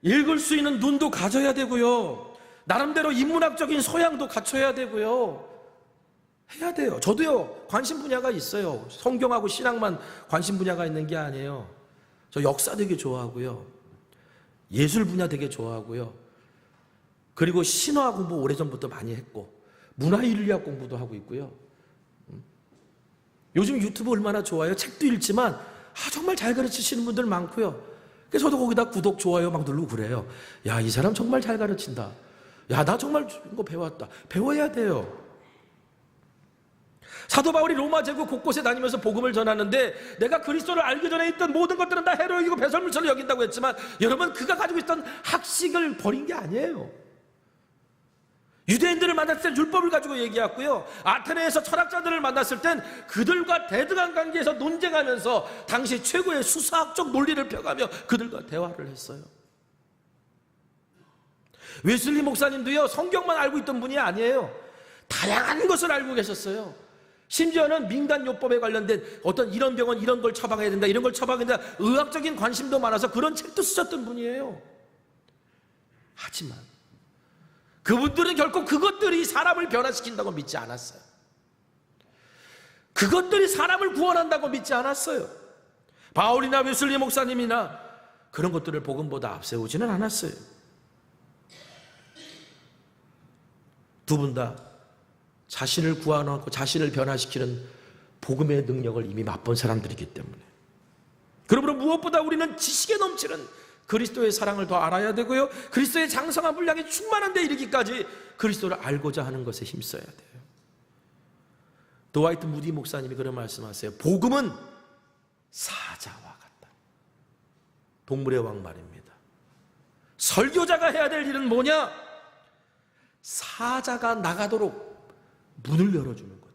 읽을 수 있는 눈도 가져야 되고요, 나름대로 인문학적인 소양도 갖춰야 되고요, 해야 돼요. 저도요, 관심 분야가 있어요. 성경하고 신학만 관심 분야가 있는 게 아니에요. 저 역사 되게 좋아하고요, 예술 분야 되게 좋아하고요, 그리고 신화 공부 오래전부터 많이 했고, 문화인류학 공부도 하고 있고요. 요즘 유튜브 얼마나 좋아요. 책도 읽지만 정말 잘 가르치시는 분들 많고요. 그래서 저도 거기다 구독, 좋아요 막 누르고 그래요. 야, 이 사람 정말 잘 가르친다. 야, 나 정말 이거 배웠다. 배워야 돼요. 사도 바울이 로마 제국 곳곳에 다니면서 복음을 전하는데, 내가 그리스도를 알기 전에 있던 모든 것들은 다 해로 여기고 배설물처럼 여긴다고 했지만, 여러분, 그가 가지고 있던 학식을 버린 게 아니에요. 유대인들을 만났을 때 율법을 가지고 얘기했고요, 아테네에서 철학자들을 만났을 땐 그들과 대등한 관계에서 논쟁하면서 당시 최고의 수사학적 논리를 펴가며 그들과 대화를 했어요. 웨슬리 목사님도요, 성경만 알고 있던 분이 아니에요. 다양한 것을 알고 계셨어요. 심지어는 민간요법에 관련된 어떤 이런 병은 이런 걸 처방해야 된다, 이런 걸 처방해야 된다, 의학적인 관심도 많아서 그런 책도 쓰셨던 분이에요. 하지만 그분들은 결코 그것들이 사람을 변화시킨다고 믿지 않았어요. 그것들이 사람을 구원한다고 믿지 않았어요. 바울이나 웨슬리 목사님이나 그런 것들을 복음보다 앞세우지는 않았어요. 두 분 다 자신을 구원하고 자신을 변화시키는 복음의 능력을 이미 맛본 사람들이기 때문에, 그러므로 무엇보다 우리는 지식에 넘치는 그리스도의 사랑을 더 알아야 되고요, 그리스도의 장성한 분량이 충만한 데 이르기까지 그리스도를 알고자 하는 것에 힘써야 돼요. 드와이트 무디 목사님이 그런 말씀하세요. 복음은 사자와 같다. 동물의 왕 말입니다. 설교자가 해야 될 일은 뭐냐? 사자가 나가도록 문을 열어주는 거다.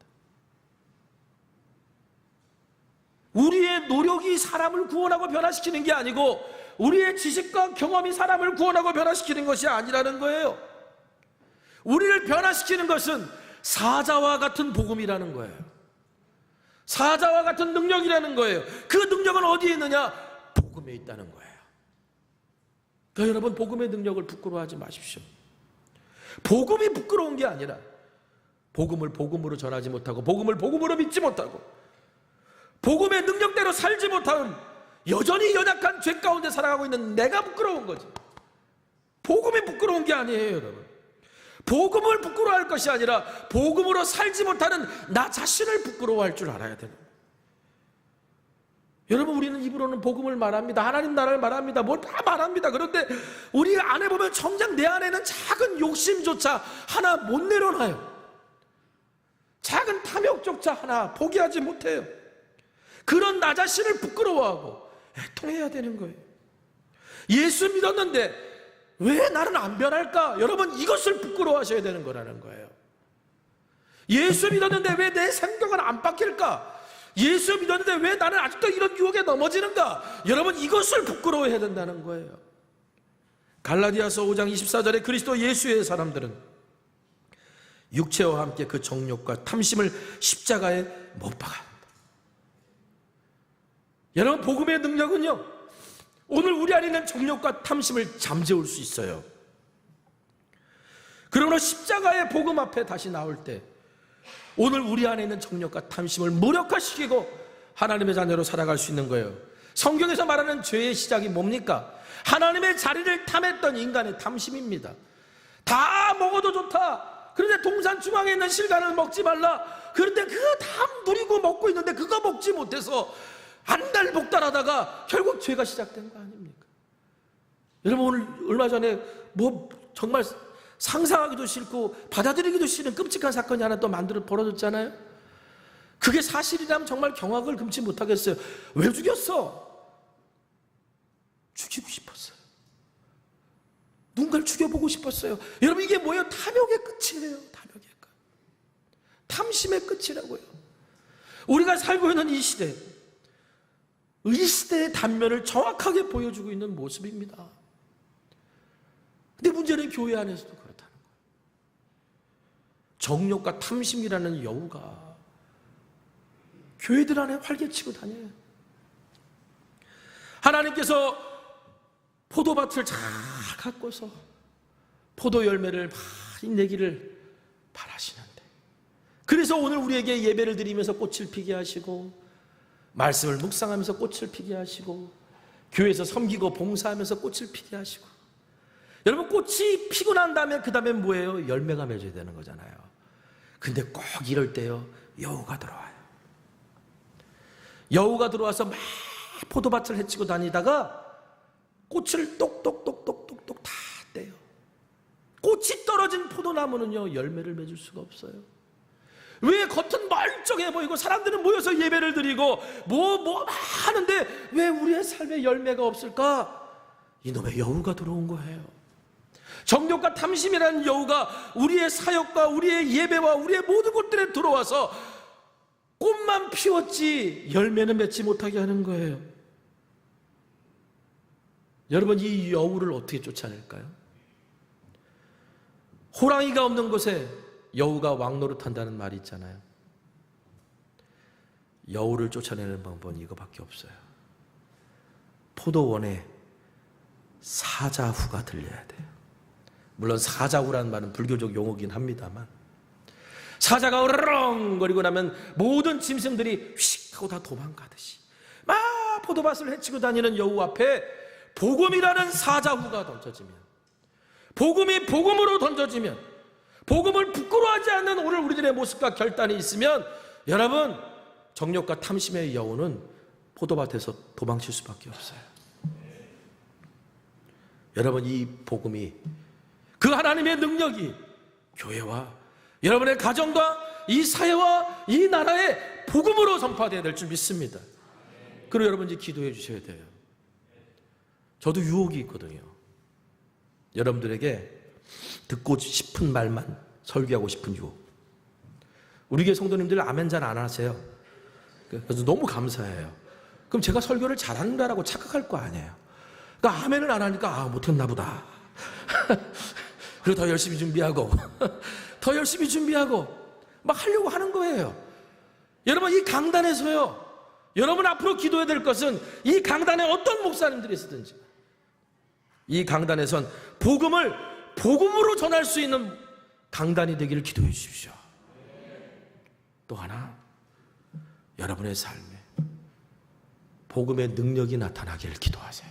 우리의 노력이 사람을 구원하고 변화시키는 게 아니고 우리의 지식과 경험이 사람을 구원하고 변화시키는 것이 아니라는 거예요. 우리를 변화시키는 것은 사자와 같은 복음이라는 거예요. 사자와 같은 능력이라는 거예요. 그 능력은 어디에 있느냐? 복음에 있다는 거예요. 그러니까 여러분, 복음의 능력을 부끄러워하지 마십시오. 복음이 부끄러운 게 아니라 복음을 복음으로 전하지 못하고 복음을 복음으로 믿지 못하고 복음의 능력대로 살지 못하는 여전히 연약한 죄 가운데 살아가고 있는 내가 부끄러운 거지. 복음이 부끄러운 게 아니에요, 여러분. 복음을 부끄러워할 것이 아니라 복음으로 살지 못하는 나 자신을 부끄러워할 줄 알아야 되는 거예요. 여러분, 우리는 입으로는 복음을 말합니다. 하나님 나라를 말합니다. 뭘 다 말합니다. 그런데 우리 안에 보면 정작 내 안에는 작은 욕심조차 하나 못 내려놔요. 작은 탐욕조차 하나 포기하지 못해요. 그런 나 자신을 부끄러워하고 애통해야 되는 거예요. 예수 믿었는데 왜 나는 안 변할까? 여러분, 이것을 부끄러워하셔야 되는 거라는 거예요. 예수 믿었는데 왜 내 생각은 안 바뀔까? 예수 믿었는데 왜 나는 아직도 이런 유혹에 넘어지는가? 여러분, 이것을 부끄러워해야 된다는 거예요. 갈라디아서 5장 24절에 그리스도 예수의 사람들은 육체와 함께 그 정욕과 탐심을 십자가에 못 박아. 여러분, 복음의 능력은요, 오늘 우리 안에 있는 정욕과 탐심을 잠재울 수 있어요. 그러므로 십자가의 복음 앞에 다시 나올 때 오늘 우리 안에 있는 정욕과 탐심을 무력화시키고 하나님의 자녀로 살아갈 수 있는 거예요. 성경에서 말하는 죄의 시작이 뭡니까? 하나님의 자리를 탐했던 인간의 탐심입니다. 다 먹어도 좋다. 그런데 동산 중앙에 있는 실간을 먹지 말라. 그런데 그거 다 누리고 먹고 있는데 그거 먹지 못해서 한 달 복달하다가 결국 죄가 시작된 거 아닙니까? 여러분, 오늘 얼마 전에 뭐 정말 상상하기도 싫고 받아들이기도 싫은 끔찍한 사건이 하나 또 벌어졌잖아요. 그게 사실이라면 정말 경악을 금치 못하겠어요. 왜 죽였어? 죽이고 싶었어요. 누군가를 죽여보고 싶었어요. 여러분, 이게 뭐예요? 탐욕의 끝이에요. 탐욕의 끝. 탐심의 끝이라고요. 우리가 살고 있는 이 시대, 이 시대의 단면을 정확하게 보여주고 있는 모습입니다. 근데 문제는 교회 안에서도 그렇다는 거예요. 정욕과 탐심이라는 여우가 교회들 안에 활개치고 다녀요. 하나님께서 포도밭을 잘 가꿔서 포도 열매를 많이 내기를 바라시는데, 그래서 오늘 우리에게 예배를 드리면서 꽃을 피게 하시고 말씀을 묵상하면서 꽃을 피게 하시고 교회에서 섬기고 봉사하면서 꽃을 피게 하시고, 여러분, 꽃이 피고 난 다음에 그 다음에 뭐예요? 열매가 맺어야 되는 거잖아요. 근데 꼭 이럴 때요, 여우가 들어와요. 여우가 들어와서 막 포도밭을 헤치고 다니다가 꽃을 똑똑똑똑똑똑 다 떼요. 꽃이 떨어진 포도나무는요, 열매를 맺을 수가 없어요. 왜? 겉은 멀쩡해 보이고 사람들은 모여서 예배를 드리고 뭐 하는데 왜 우리의 삶에 열매가 없을까? 이놈의 여우가 들어온 거예요. 정욕과 탐심이라는 여우가 우리의 사역과 우리의 예배와 우리의 모든 곳들에 들어와서 꽃만 피웠지 열매는 맺지 못하게 하는 거예요. 여러분, 이 여우를 어떻게 쫓아낼까요? 호랑이가 없는 곳에 여우가 왕노릇한다는 말이 있잖아요. 여우를 쫓아내는 방법은 이거밖에 없어요. 포도원에 사자후가 들려야 돼요. 물론 사자후라는 말은 불교적 용어긴 합니다만, 사자가 으르렁거리고 나면 모든 짐승들이 휙 하고 다 도망가듯이 막 포도밭을 헤치고 다니는 여우 앞에 복음이라는 사자후가 던져지면, 복음이 복음으로 던져지면, 복음을 부끄러워하지 않는 오늘 우리들의 모습과 결단이 있으면, 여러분, 정욕과 탐심의 여우는 포도밭에서 도망칠 수밖에 없어요. 여러분, 이 복음이, 그 하나님의 능력이 교회와 여러분의 가정과 이 사회와 이 나라의 복음으로 선포되어야 될 줄 믿습니다. 그리고 여러분, 이제 기도해 주셔야 돼요. 저도 유혹이 있거든요. 여러분들에게 듣고 싶은 말만 설교하고 싶은 유혹. 우리 교회 성도님들 아멘 잘 안 하세요. 그래서 너무 감사해요. 그럼 제가 설교를 잘한다라고 착각할 거 아니에요. 그러니까 아멘을 안 하니까 못했나 보다. 그리고 더 열심히 준비하고 더 열심히 준비하고 막 하려고 하는 거예요. 여러분, 이 강단에서요, 여러분 앞으로 기도해야 될 것은 이 강단에 어떤 목사님들이 있든지 이 강단에선 복음으로 전할 수 있는 강단이 되기를 기도해 주십시오. 또 하나, 여러분의 삶에 복음의 능력이 나타나기를 기도하세요.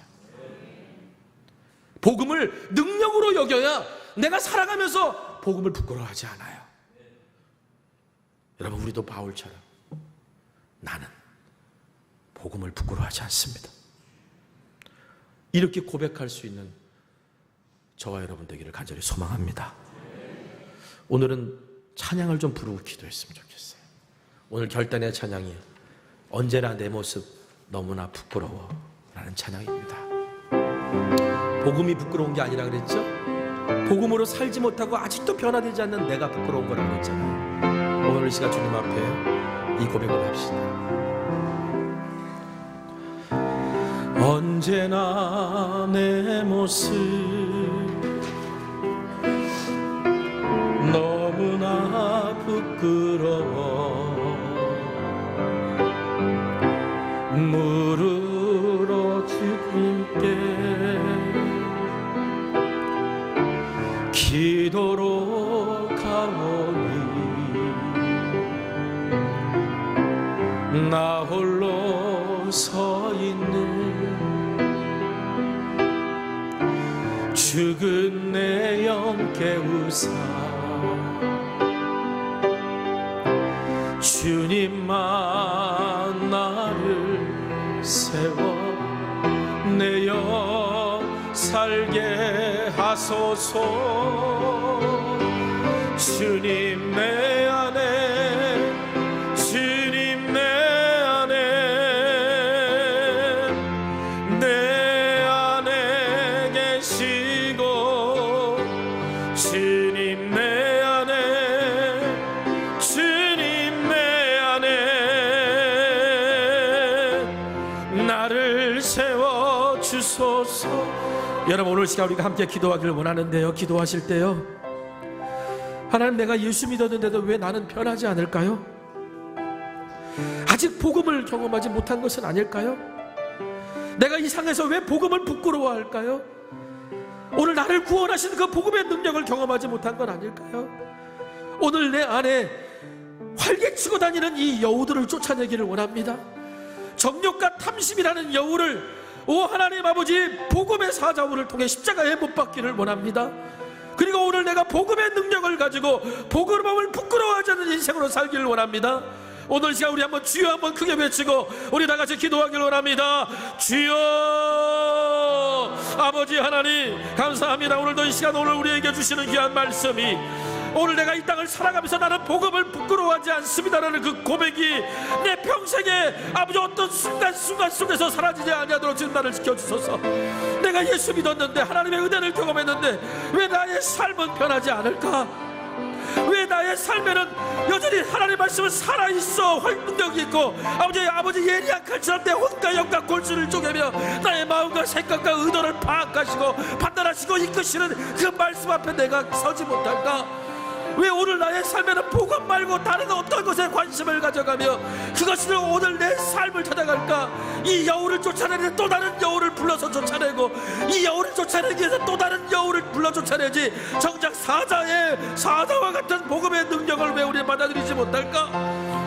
복음을 능력으로 여겨야 내가 살아가면서 복음을 부끄러워하지 않아요. 여러분, 우리도 바울처럼 나는 복음을 부끄러워하지 않습니다. 이렇게 고백할 수 있는 저와 여러분 되기를 간절히 소망합니다. 오늘은 찬양을 좀 부르고 기도했으면 좋겠어요. 오늘 결단의 찬양이 언제나 내 모습 너무나 부끄러워 라는 찬양입니다. 복음이 부끄러운 게 아니라 그랬죠? 복음으로 살지 못하고 아직도 변화되지 않는 내가 부끄러운 거라고 그랬잖아요. 오늘 이 시간 주님 앞에 이 고백을 합시다. 언제나 내 모습 너무나 부끄러워 무르러 주님께 기도로 가오니 나 홀로 서 있는 죽은 내 영 깨우사 주님만 나를 세워 내어 살게 하소서. 주님 내 안에 주님 내 안에 내 안에 계시고 주님 내 안에 주님 내 안에 나를 세워 주소서. 여러분, 오늘 시간 우리가 함께 기도하기를 원하는데요, 기도하실 때요, 하나님, 내가 예수 믿었는데도 왜 나는 변하지 않을까요? 아직 복음을 경험하지 못한 것은 아닐까요? 내가 이 상에서 왜 복음을 부끄러워할까요? 오늘 나를 구원하신 그 복음의 능력을 경험하지 못한 건 아닐까요? 오늘 내 안에 활개치고 다니는 이 여우들을 쫓아내기를 원합니다. 정욕과 탐심이라는 여우를, 오 하나님 아버지, 복음의 사자우를 통해 십자가에 못 박기를 원합니다. 그리고 오늘 내가 복음의 능력을 가지고 복음을 부끄러워하지 않는 인생으로 살기를 원합니다. 오늘 시간 우리 한번 주여 한번 크게 외치고 우리 다 같이 기도하기를 원합니다. 주여. 아버지 하나님 감사합니다. 오늘도 이 시간 오늘 우리에게 주시는 귀한 말씀이, 오늘 내가 이 땅을 살아가면서 나는 복음을 부끄러워하지 않습니다라는 그 고백이 내 평생에 아버지 어떤 순간 속에서 사라지지 아니하도록 지금 나를 지켜주소서. 내가 예수 믿었는데, 하나님의 은혜를 경험했는데 왜 나의 삶은 변하지 않을까? 왜 나의 삶에는 여전히 하나님의 말씀은 살아있어, 활동력이 있고, 아버지 예리한 칼처럼 내 혼과 영과 골수를 쪼개며 나의 마음과 생각과 의도를 파악하시고 판단하시고 이끄시는 그 말씀 앞에 내가 서지 못할까? 왜 오늘 나의 삶에는 복음 말고 다른 어떤 것에 관심을 가져가며 그것으로 오늘 내 삶을 찾아갈까? 이 여우를 쫓아내는 또 다른 여우를 불러서 쫓아내고, 이 여우를 쫓아내기 위해서 또 다른 여우를 불러 쫓아내지, 정작 사자와 같은 복음의 능력을 왜 우리 받아들이지 못할까?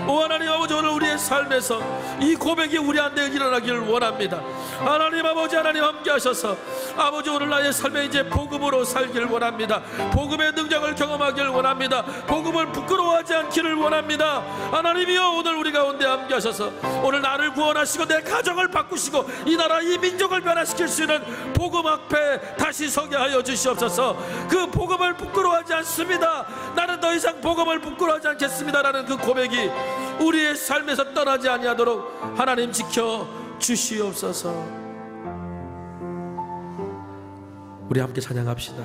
오 하나님 아버지, 오늘 우리의 삶에서 이 고백이 우리 안에 일어나기를 원합니다. 하나님 아버지, 하나님 함께 하셔서 아버지, 오늘 나의 삶에 이제 복음으로 살기를 원합니다. 복음의 능력을 경험하기를 원합니다. 복음을 부끄러워하지 않기를 원합니다. 하나님이여, 오늘 우리 가운데 함께 하셔서 오늘 나를 구원하시고 내 가정을 바꾸시고 이 나라 이 민족을 변화시킬 수 있는 복음 앞에 다시 서게 하여 주시옵소서. 그 복음을 부끄러워하지 않습니다. 나는 더 이상 복음을 부끄러워하지 않겠습니다라는 그 고백이 우리의 삶에서 떠나지 아니하도록 하나님 지켜 주시옵소서. 우리 함께 찬양합시다.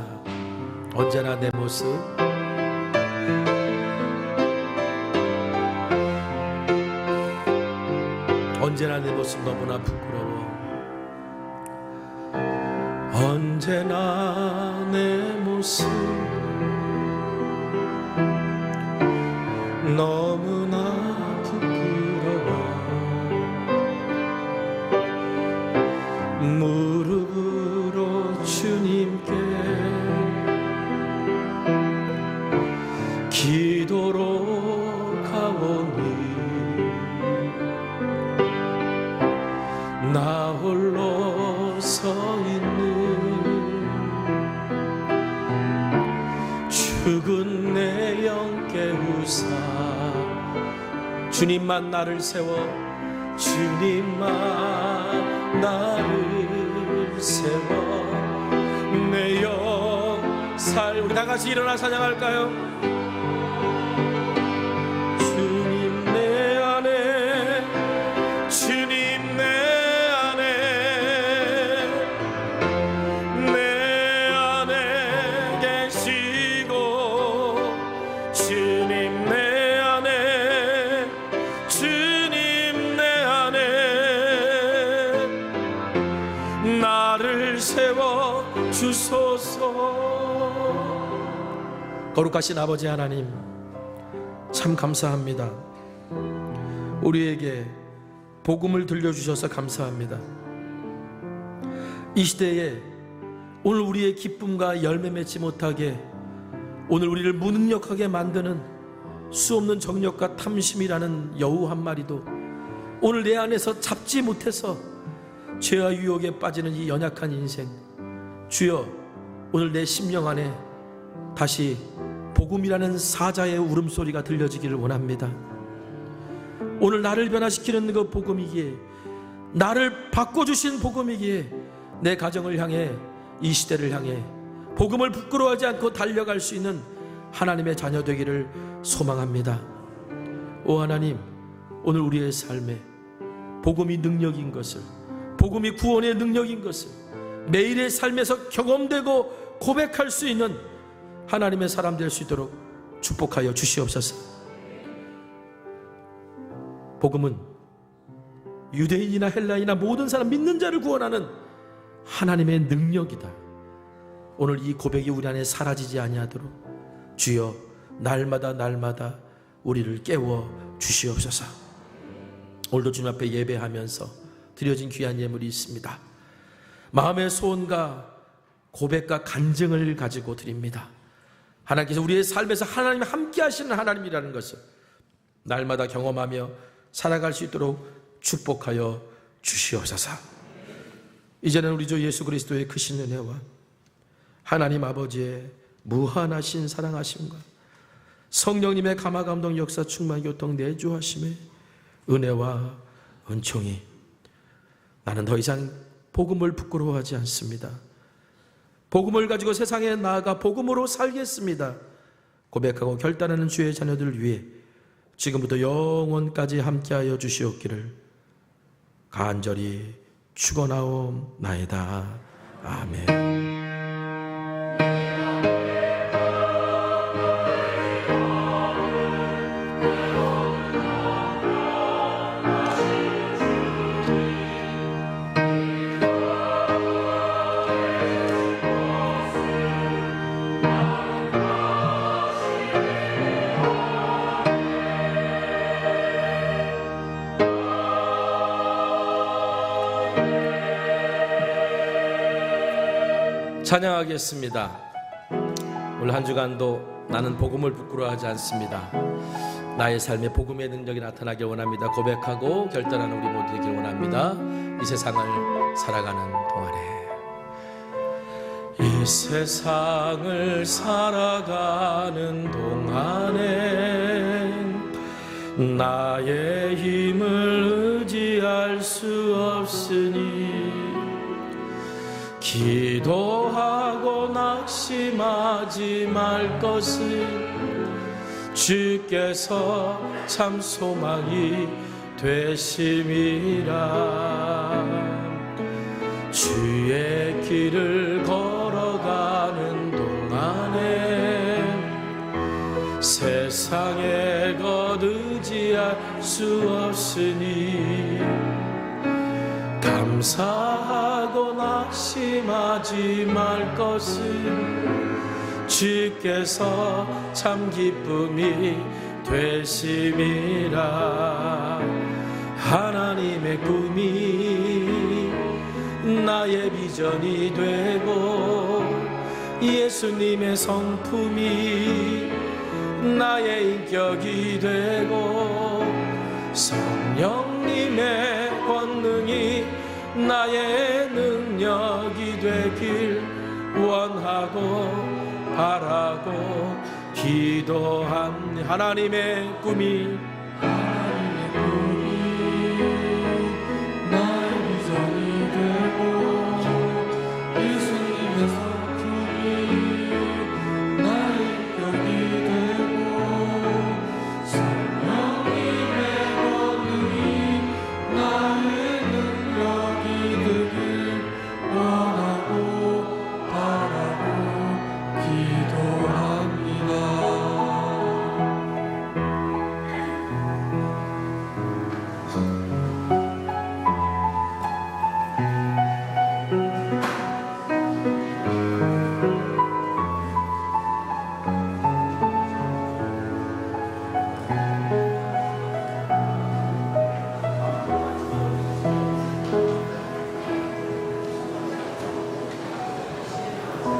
언제나 내 모습, 언제나 내 모습 너무나 부끄러워. 언제나 내 모습 너무나 부끄러워. 무릎으로 주님께 기도로 가오니 나 홀로 서 있는 죽은 내 영 깨우사 주님만 나를 세워 주님만 나를 세워 내 영 살 우리 다 같이 일어나 찬양할까요? 주님 내 안에 주님 내 주소서. 거룩하신 아버지 하나님, 참 감사합니다. 우리에게 복음을 들려주셔서 감사합니다. 이 시대에 오늘 우리의 기쁨과 열매 맺지 못하게 오늘 우리를 무능력하게 만드는 수없는 정력과 탐심이라는 여우 한 마리도 오늘 내 안에서 잡지 못해서 죄와 유혹에 빠지는 이 연약한 인생, 주여 오늘 내 심령 안에 다시 복음이라는 사자의 울음소리가 들려지기를 원합니다. 오늘 나를 변화시키는 그 복음이기에, 나를 바꿔주신 복음이기에 내 가정을 향해, 이 시대를 향해 복음을 부끄러워하지 않고 달려갈 수 있는 하나님의 자녀 되기를 소망합니다. 오 하나님, 오늘 우리의 삶에 복음이 능력인 것을, 복음이 구원의 능력인 것을 매일의 삶에서 경험되고 고백할 수 있는 하나님의 사람 될 수 있도록 축복하여 주시옵소서. 복음은 유대인이나 헬라인이나 모든 사람 믿는 자를 구원하는 하나님의 능력이다. 오늘 이 고백이 우리 안에 사라지지 아니하도록 주여 날마다 날마다 우리를 깨워 주시옵소서. 오늘도 주님 앞에 예배하면서 드려진 귀한 예물이 있습니다. 마음의 소원과 고백과 간증을 가지고 드립니다. 하나님께서 우리의 삶에서 하나님이 함께 하시는 하나님이라는 것을 날마다 경험하며 살아갈 수 있도록 축복하여 주시옵소서. 이제는 우리 주 예수 그리스도의 크신 은혜와 하나님 아버지의 무한하신 사랑하심과 성령님의 감화감동 역사 충만 교통 내주하심의 은혜와 은총이, 나는 더 이상 복음을 부끄러워하지 않습니다. 복음을 가지고 세상에 나아가 복음으로 살겠습니다 고백하고 결단하는 주의 자녀들을 위해 지금부터 영원까지 함께하여 주시옵기를 간절히 축원하옵나이다. 아멘. 찬양하겠습니다. 오늘 한 주간도 나는 복음을 부끄러워하지 않습니다. 나의 삶에 복음의 능력이 나타나길 원합니다. 고백하고 결단하는 우리 모두 되길 원합니다. 이 세상을 살아가는 동안에, 이 세상을 살아가는 동안에 나의 힘을 의지할 수 없으니 기도하고 낙심하지 말 것을 주께서 참 소망이 되심이라. 주의 길을 걸어가 세상에 거두지할 수 없으니 감사하고 낙심하지 말 것은 주께서 참 기쁨이 되심이라. 하나님의 꿈이 나의 비전이 되고 예수님의 성품이 나의 인격이 되고 성령님의 권능이 나의 능력이 되길 원하고 바라고 기도한 하나님의 꿈이